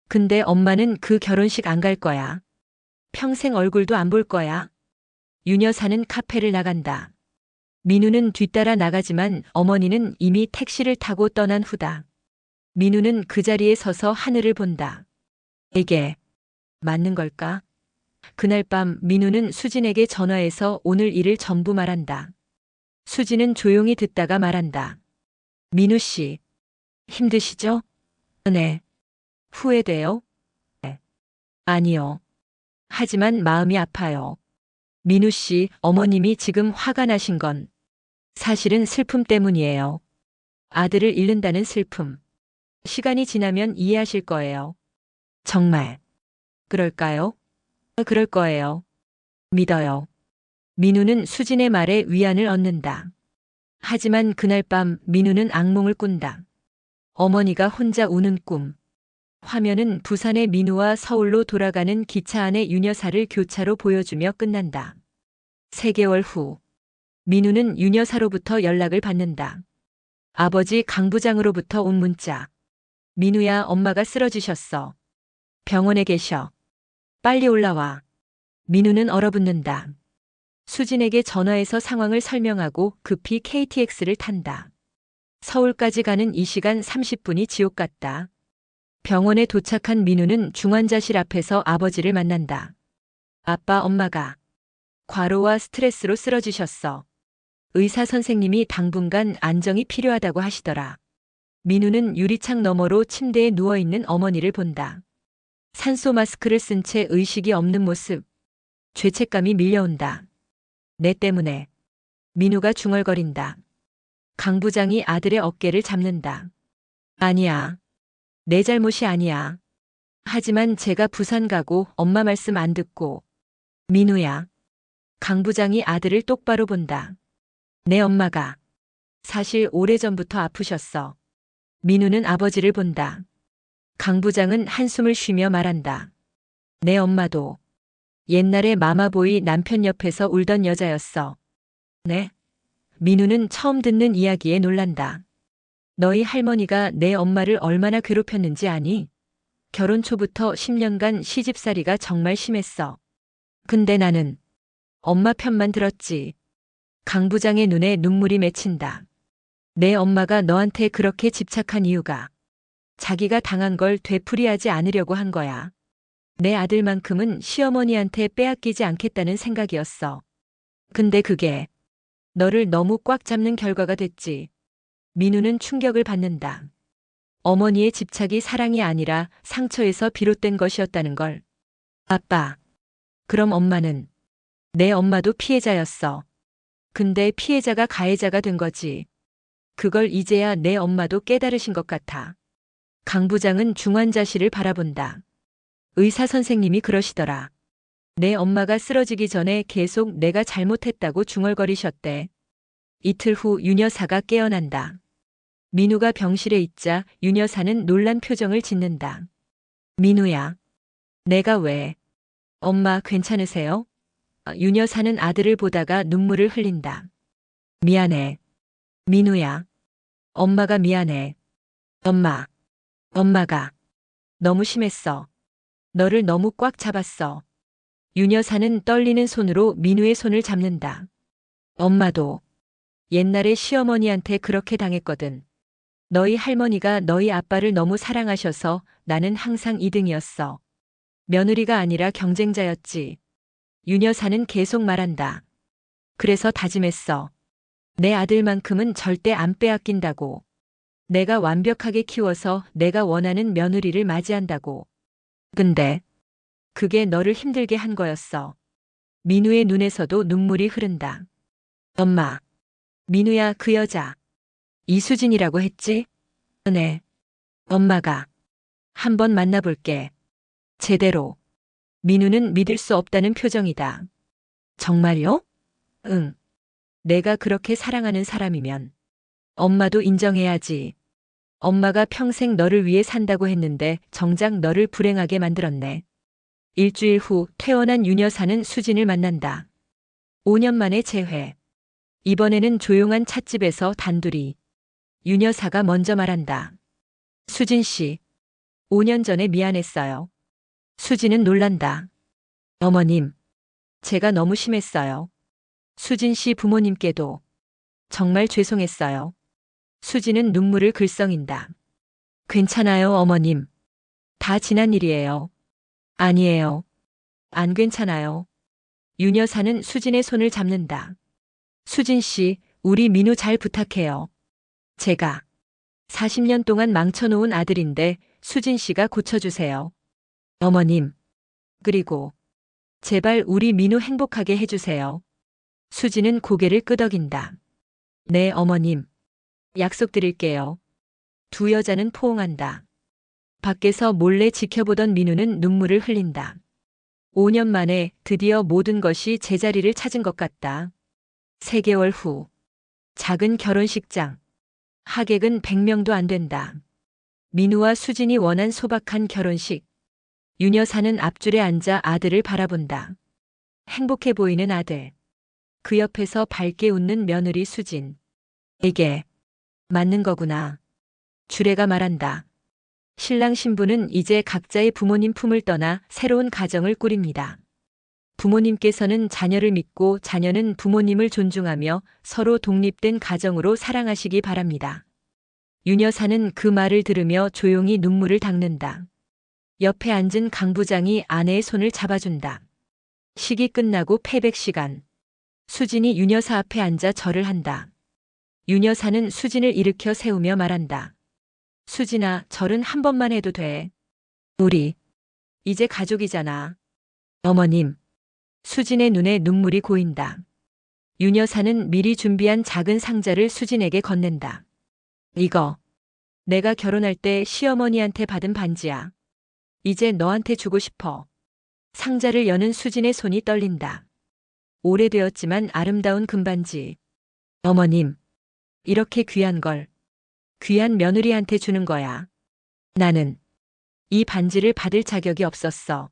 근데 엄마는 그 결혼식 안 갈 거야. 평생 얼굴도 안 볼 거야. 윤 여사는 카페를 나간다. 민우는 뒤따라 나가지만 어머니는 이미 택시를 타고 떠난 후다. 민우는 그 자리에 서서 하늘을 본다. 이게 맞는 걸까? 그날 밤 민우는 수진에게 전화해서 오늘 일을 전부 말한다. 수진은 조용히 듣다가 말한다. 민우 씨, 힘드시죠? 네. 후회돼요? 네. 아니요. 하지만 마음이 아파요. 민우 씨, 어머님이 지금 화가 나신 건 사실은 슬픔 때문이에요. 아들을 잃는다는 슬픔. 시간이 지나면 이해하실 거예요. 정말. 그럴까요? 그럴 거예요. 믿어요. 민우는 수진의 말에 위안을 얻는다. 하지만 그날 밤 민우는 악몽을 꾼다. 어머니가 혼자 우는 꿈. 화면은 부산의 민우와 서울로 돌아가는 기차 안의 윤 여사를 교차로 보여주며 끝난다. 3개월 후. 민우는 윤 여사로부터 연락을 받는다. 아버지 강 부장으로부터 온 문자. 민우야, 엄마가 쓰러지셨어. 병원에 계셔. 빨리 올라와. 민우는 얼어붙는다. 수진에게 전화해서 상황을 설명하고 급히 KTX를 탄다. 서울까지 가는 이 시간 30분이 지옥 같다. 병원에 도착한 민우는 중환자실 앞에서 아버지를 만난다. 아빠, 엄마가 과로와 스트레스로 쓰러지셨어. 의사 선생님이 당분간 안정이 필요하다고 하시더라. 민우는 유리창 너머로 침대에 누워있는 어머니를 본다. 산소 마스크를 쓴 채 의식이 없는 모습. 죄책감이 밀려온다. 내 때문에. 민우가 중얼거린다. 강 부장이 아들의 어깨를 잡는다. 아니야. 내 잘못이 아니야. 하지만 제가 부산 가고 엄마 말씀 안 듣고. 민우야. 강 부장이 아들을 똑바로 본다. 내 엄마가 사실 오래전부터 아프셨어. 민우는 아버지를 본다. 강 부장은 한숨을 쉬며 말한다. 내 엄마도 옛날에 마마보이 남편 옆에서 울던 여자였어. 네? 민우는 처음 듣는 이야기에 놀란다. 너희 할머니가 내 엄마를 얼마나 괴롭혔는지 아니? 결혼 초부터 10년간 시집살이가 정말 심했어. 근데 나는 엄마 편만 들었지. 강 부장의 눈에 눈물이 맺힌다. 내 엄마가 너한테 그렇게 집착한 이유가 자기가 당한 걸 되풀이하지 않으려고 한 거야. 내 아들만큼은 시어머니한테 빼앗기지 않겠다는 생각이었어. 근데 그게 너를 너무 꽉 잡는 결과가 됐지. 민우는 충격을 받는다. 어머니의 집착이 사랑이 아니라 상처에서 비롯된 것이었다는 걸. 아빠. 그럼 엄마는? 내 엄마도 피해자였어. 근데 피해자가 가해자가 된 거지. 그걸 이제야 내 엄마도 깨달으신 것 같아. 강 부장은 중환자실을 바라본다. 의사 선생님이 그러시더라. 내 엄마가 쓰러지기 전에 계속 내가 잘못했다고 중얼거리셨대. 이틀 후 윤 여사가 깨어난다. 민우가 병실에 있자 윤 여사는 놀란 표정을 짓는다. 민우야. 내가 왜? 엄마 괜찮으세요? 윤 여사는 아들을 보다가 눈물을 흘린다. 미안해. 민우야. 엄마가 미안해. 엄마가 너무 심했어. 너를 너무 꽉 잡았어. 윤 여사는 떨리는 손으로 민우의 손을 잡는다. 엄마도 옛날에 시어머니한테 그렇게 당했거든. 너희 할머니가 너희 아빠를 너무 사랑하셔서 나는 항상 2등이었어. 며느리가 아니라 경쟁자였지. 윤 여사는 계속 말한다. 그래서 다짐했어. 내 아들만큼은 절대 안 빼앗긴다고. 내가 완벽하게 키워서 내가 원하는 며느리를 맞이한다고. 근데 그게 너를 힘들게 한 거였어. 민우의 눈에서도 눈물이 흐른다. 엄마. 민우야, 그 여자. 이수진이라고 했지? 네. 엄마가 한번 만나볼게. 제대로. 민우는 믿을 수 없다는 표정이다. 정말요? 응. 내가 그렇게 사랑하는 사람이면 엄마도 인정해야지. 엄마가 평생 너를 위해 산다고 했는데 정작 너를 불행하게 만들었네. 일주일 후 퇴원한 윤 여사는 수진을 만난다. 5년 만에 재회. 이번에는 조용한 찻집에서 단둘이. 윤 여사가 먼저 말한다. 수진 씨, 5년 전에 미안했어요. 수진은 놀란다. 어머님, 제가 너무 심했어요. 수진 씨 부모님께도 정말 죄송했어요. 수진은 눈물을 글썽인다. 괜찮아요, 어머님. 다 지난 일이에요. 아니에요. 안 괜찮아요. 윤 여사는 수진의 손을 잡는다. 수진 씨, 우리 민우 잘 부탁해요. 제가 40년 동안 망쳐놓은 아들인데 수진 씨가 고쳐주세요. 어머님. 그리고 제발 우리 민우 행복하게 해주세요. 수진은 고개를 끄덕인다. 네, 어머님. 약속드릴게요. 두 여자는 포옹한다. 밖에서 몰래 지켜보던 민우는 눈물을 흘린다. 5년 만에 드디어 모든 것이 제자리를 찾은 것 같다. 3개월 후. 작은 결혼식장. 하객은 100명도 안 된다. 민우와 수진이 원한 소박한 결혼식. 윤 여사는 앞줄에 앉아 아들을 바라본다. 행복해 보이는 아들. 그 옆에서 밝게 웃는 며느리 수진. 이게 맞는 거구나. 주례가 말한다. 신랑 신부는 이제 각자의 부모님 품을 떠나 새로운 가정을 꾸립니다. 부모님께서는 자녀를 믿고 자녀는 부모님을 존중하며 서로 독립된 가정으로 사랑하시기 바랍니다. 윤 여사는 그 말을 들으며 조용히 눈물을 닦는다. 옆에 앉은 강 부장이 아내의 손을 잡아준다. 식이 끝나고 패백 시간. 수진이 윤 여사 앞에 앉아 절을 한다. 윤 여사는 수진을 일으켜 세우며 말한다. 수진아, 절은 한 번만 해도 돼. 우리 이제 가족이잖아. 어머님. 수진의 눈에 눈물이 고인다. 윤 여사는 미리 준비한 작은 상자를 수진에게 건넨다. 이거. 내가 결혼할 때 시어머니한테 받은 반지야. 이제 너한테 주고 싶어. 상자를 여는 수진의 손이 떨린다. 오래되었지만 아름다운 금반지. 어머님. 이렇게 귀한 걸. 귀한 며느리한테 주는 거야. 나는 이 반지를 받을 자격이 없었어.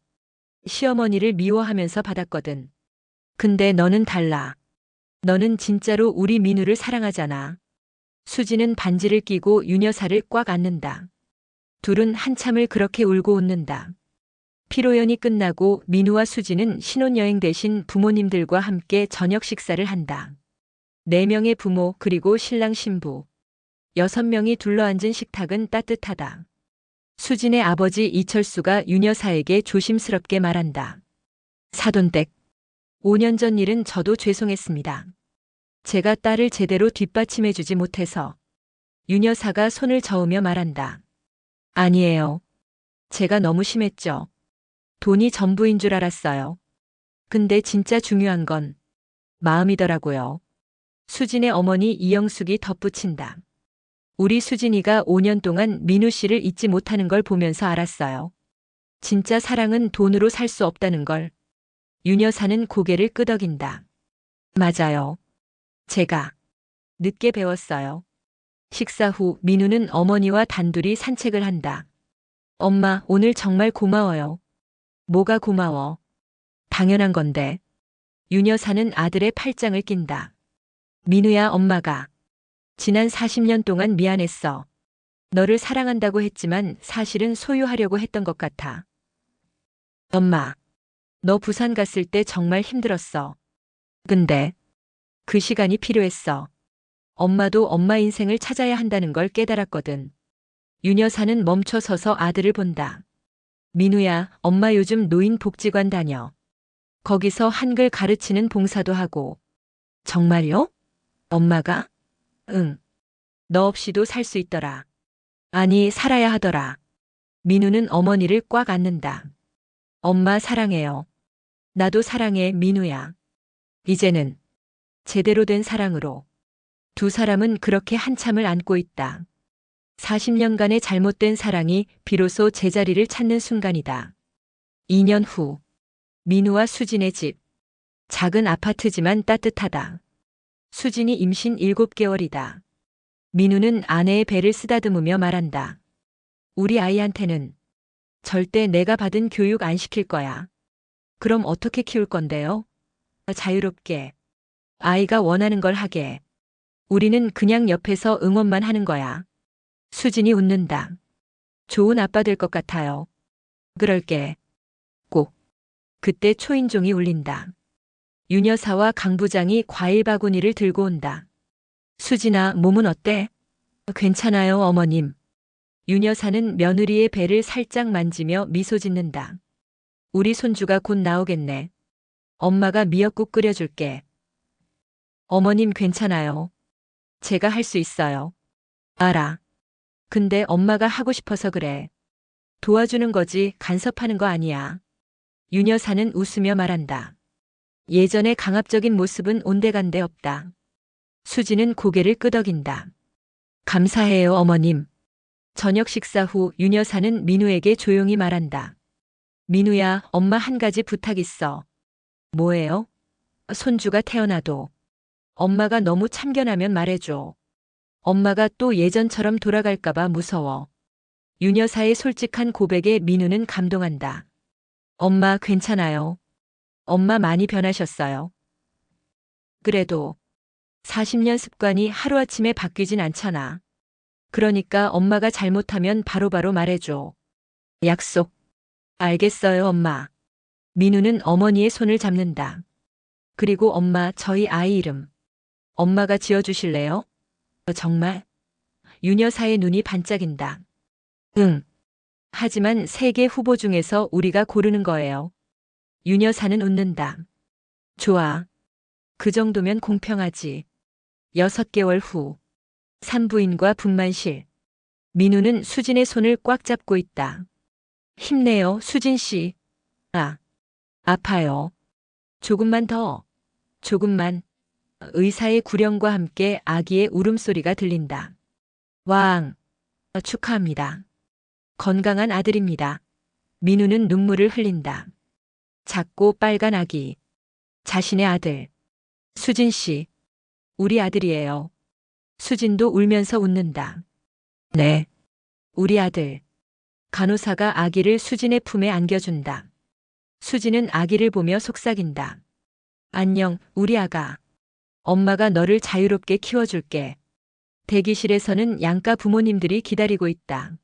시어머니를 미워하면서 받았거든. 근데 너는 달라. 너는 진짜로 우리 민우를 사랑하잖아. 수지는 반지를 끼고 윤 여사를 꽉 안는다. 둘은 한참을 그렇게 울고 웃는다. 피로연이 끝나고 민우와 수지는 신혼여행 대신 부모님들과 함께 저녁 식사를 한다. 4명의 부모 그리고 신랑 신부. 6명이 둘러앉은 식탁은 따뜻하다. 수진의 아버지 이철수가 윤 여사에게 조심스럽게 말한다. 사돈댁. 5년 전 일은 저도 죄송했습니다. 제가 딸을 제대로 뒷받침해주지 못해서. 윤 여사가 손을 저으며 말한다. 아니에요. 제가 너무 심했죠. 돈이 전부인 줄 알았어요. 근데 진짜 중요한 건 마음이더라고요. 수진의 어머니 이영숙이 덧붙인다. 우리 수진이가 5년 동안 민우 씨를 잊지 못하는 걸 보면서 알았어요. 진짜 사랑은 돈으로 살 수 없다는 걸. 윤 여사는 고개를 끄덕인다. 맞아요. 제가 늦게 배웠어요. 식사 후 민우는 어머니와 단둘이 산책을 한다. 엄마, 오늘 정말 고마워요. 뭐가 고마워? 당연한 건데. 윤 여사는 아들의 팔짱을 낀다. 민우야, 엄마가 지난 40년 동안 미안했어. 너를 사랑한다고 했지만 사실은 소유하려고 했던 것 같아. 엄마, 너 부산 갔을 때 정말 힘들었어. 근데 그 시간이 필요했어. 엄마도 엄마 인생을 찾아야 한다는 걸 깨달았거든. 윤 여사는 멈춰 서서 아들을 본다. 민우야, 엄마 요즘 노인복지관 다녀. 거기서 한글 가르치는 봉사도 하고. 정말요? 엄마가? 응. 너 없이도 살 수 있더라. 아니, 살아야 하더라. 민우는 어머니를 꽉 안는다. 엄마 사랑해요. 나도 사랑해, 민우야. 이제는 제대로 된 사랑으로. 두 사람은 그렇게 한참을 안고 있다. 40년간의 잘못된 사랑이 비로소 제자리를 찾는 순간이다. 2년 후, 민우와 수진의 집. 작은 아파트지만 따뜻하다. 수진이 임신 7개월이다. 민우는 아내의 배를 쓰다듬으며 말한다. 우리 아이한테는 절대 내가 받은 교육 안 시킬 거야. 그럼 어떻게 키울 건데요? 자유롭게. 아이가 원하는 걸 하게. 우리는 그냥 옆에서 응원만 하는 거야. 수진이 웃는다. 좋은 아빠 될 것 같아요. 그럴게. 꼭. 그때 초인종이 울린다. 윤 여사와 강 부장이 과일 바구니를 들고 온다. 수진아, 몸은 어때? 괜찮아요, 어머님. 윤 여사는 며느리의 배를 살짝 만지며 미소 짓는다. 우리 손주가 곧 나오겠네. 엄마가 미역국 끓여줄게. 어머님 괜찮아요. 제가 할 수 있어요. 알아. 근데 엄마가 하고 싶어서 그래. 도와주는 거지 간섭하는 거 아니야. 윤 여사는 웃으며 말한다. 예전의 강압적인 모습은 온데간데 없다. 수지는 고개를 끄덕인다. 감사해요, 어머님. 저녁 식사 후 윤 여사는 민우에게 조용히 말한다. 민우야, 엄마 한 가지 부탁 있어. 뭐예요? 손주가 태어나도 엄마가 너무 참견하면 말해줘. 엄마가 또 예전처럼 돌아갈까봐 무서워. 윤 여사의 솔직한 고백에 민우는 감동한다. 엄마 괜찮아요. 엄마 많이 변하셨어요. 그래도 40년 습관이 하루아침에 바뀌진 않잖아. 그러니까 엄마가 잘못하면 바로바로 말해줘. 약속. 알겠어요, 엄마. 민우는 어머니의 손을 잡는다. 그리고 엄마, 저희 아이 이름. 엄마가 지어주실래요? 정말? 윤 여사의 눈이 반짝인다. 응. 하지만 3개 후보 중에서 우리가 고르는 거예요. 윤 여사는 웃는다. 좋아. 그 정도면 공평하지. 6개월 후. 산부인과 분만실. 민우는 수진의 손을 꽉 잡고 있다. 힘내요, 수진 씨. 아, 아파요. 조금만 더, 조금만. 의사의 구령과 함께 아기의 울음소리가 들린다. 왕, 축하합니다. 건강한 아들입니다. 민우는 눈물을 흘린다. 작고 빨간 아기. 자신의 아들. 수진 씨, 우리 아들이에요. 수진도 울면서 웃는다. 네, 우리 아들. 간호사가 아기를 수진의 품에 안겨준다. 수진은 아기를 보며 속삭인다. 안녕, 우리 아가. 엄마가 너를 자유롭게 키워줄게. 대기실에서는 양가 부모님들이 기다리고 있다.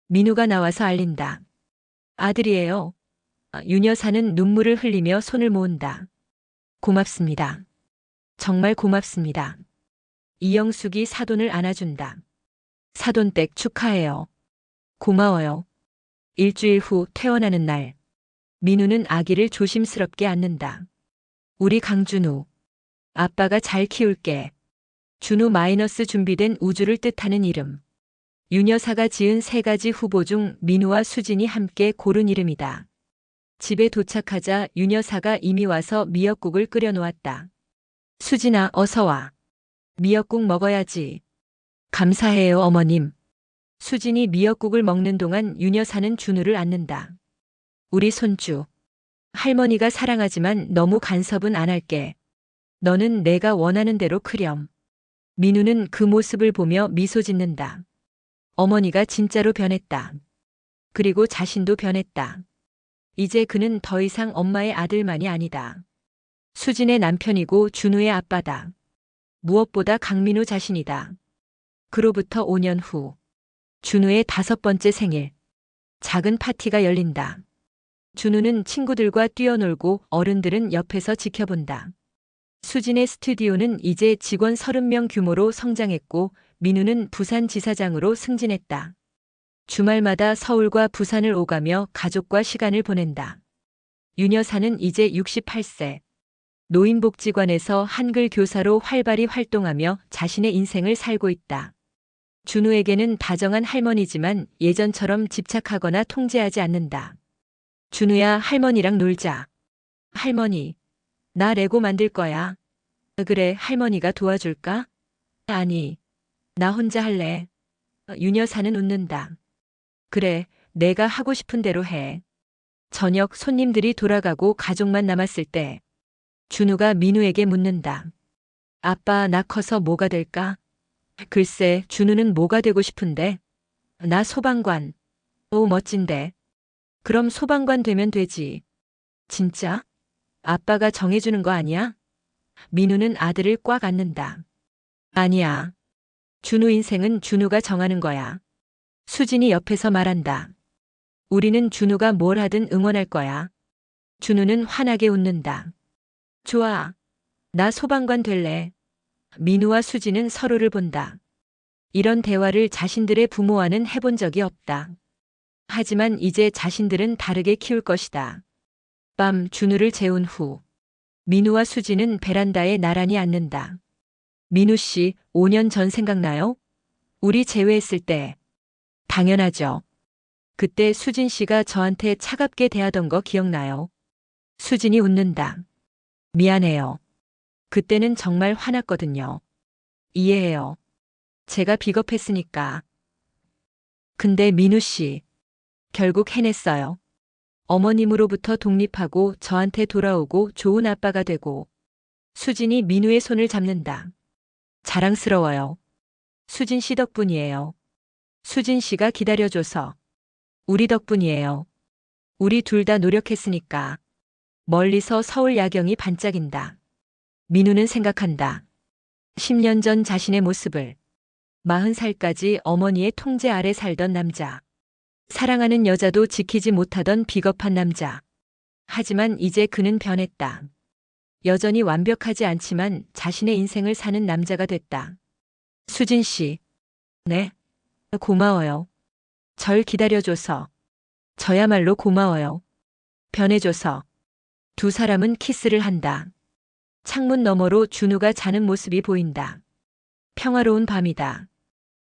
민우가 나와서 알린다. 아들이에요. 윤 여사는 눈물을 흘리며 손을 모은다. 고맙습니다. 정말 고맙습니다. 이영숙이 사돈을 안아준다. 사돈댁 축하해요. 고마워요. 일주일 후 퇴원하는 날, 민우는 아기를 조심스럽게 안는다. 우리 강준우. 아빠가 잘 키울게. 준우 마이너스 준비된 우주를 뜻하는 이름. 윤 여사가 지은 3가지 후보 중 민우와 수진이 함께 고른 이름이다. 집에 도착하자 윤 여사가 이미 와서 미역국을 끓여 놓았다. 수진아, 어서 와. 미역국 먹어야지. 감사해요, 어머님. 수진이 미역국을 먹는 동안 윤 여사는 준우를 안는다. 우리 손주. 할머니가 사랑하지만 너무 간섭은 안 할게. 너는 내가 원하는 대로 크렴. 민우는 그 모습을 보며 미소 짓는다. 어머니가 진짜로 변했다. 그리고 자신도 변했다. 이제 그는 더 이상 엄마의 아들만이 아니다. 수진의 남편이고 준우의 아빠다. 무엇보다 강민우 자신이다. 그로부터 5년 후, 준우의 5번째 생일. 작은 파티가 열린다. 준우는 친구들과 뛰어놀고 어른들은 옆에서 지켜본다. 수진의 스튜디오는 이제 직원 30명 규모로 성장했고 민우는 부산지사장으로 승진했다. 주말마다 서울과 부산을 오가며 가족과 시간을 보낸다. 윤 여사는 이제 68세. 노인복지관에서 한글 교사로 활발히 활동하며 자신의 인생을 살고 있다. 준우에게는 다정한 할머니지만 예전처럼 집착하거나 통제하지 않는다. 준우야, 할머니랑 놀자. 할머니, 나 레고 만들 거야. 그래, 할머니가 도와줄까? 아니, 나 혼자 할래. 윤 여사는 웃는다. 그래, 내가 하고 싶은 대로 해. 저녁 손님들이 돌아가고 가족만 남았을 때 준우가 민우에게 묻는다. 아빠, 나 커서 뭐가 될까? 글쎄, 준우는 뭐가 되고 싶은데? 나 소방관. 오, 멋진데. 그럼 소방관 되면 되지. 진짜? 아빠가 정해주는 거 아니야? 민우는 아들을 꽉 안는다. 아니야. 준우 인생은 준우가 정하는 거야. 수진이 옆에서 말한다. 우리는 준우가 뭘 하든 응원할 거야. 준우는 환하게 웃는다. 좋아. 나 소방관 될래. 민우와 수진은 서로를 본다. 이런 대화를 자신들의 부모와는 해본 적이 없다. 하지만 이제 자신들은 다르게 키울 것이다. 밤 준우를 재운 후 민우와 수진은 베란다에 나란히 앉는다. 민우 씨, 5년 전 생각나요? 우리 재회했을 때. 당연하죠. 그때 수진 씨가 저한테 차갑게 대하던 거 기억나요? 수진이 웃는다. 미안해요. 그때는 정말 화났거든요. 이해해요. 제가 비겁했으니까. 근데 민우 씨, 결국 해냈어요. 어머님으로부터 독립하고 저한테 돌아오고 좋은 아빠가 되고. 수진이 민우의 손을 잡는다. 자랑스러워요. 수진 씨 덕분이에요. 수진 씨가 기다려줘서. 우리 덕분이에요. 우리 둘 다 노력했으니까. 멀리서 서울 야경이 반짝인다. 민우는 생각한다. 10년 전 자신의 모습을. 40살까지 어머니의 통제 아래 살던 남자. 사랑하는 여자도 지키지 못하던 비겁한 남자. 하지만 이제 그는 변했다. 여전히 완벽하지 않지만 자신의 인생을 사는 남자가 됐다. 수진 씨. 네. 고마워요. 절 기다려줘서. 저야말로 고마워요. 변해줘서. 두 사람은 키스를 한다. 창문 너머로 준우가 자는 모습이 보인다. 평화로운 밤이다.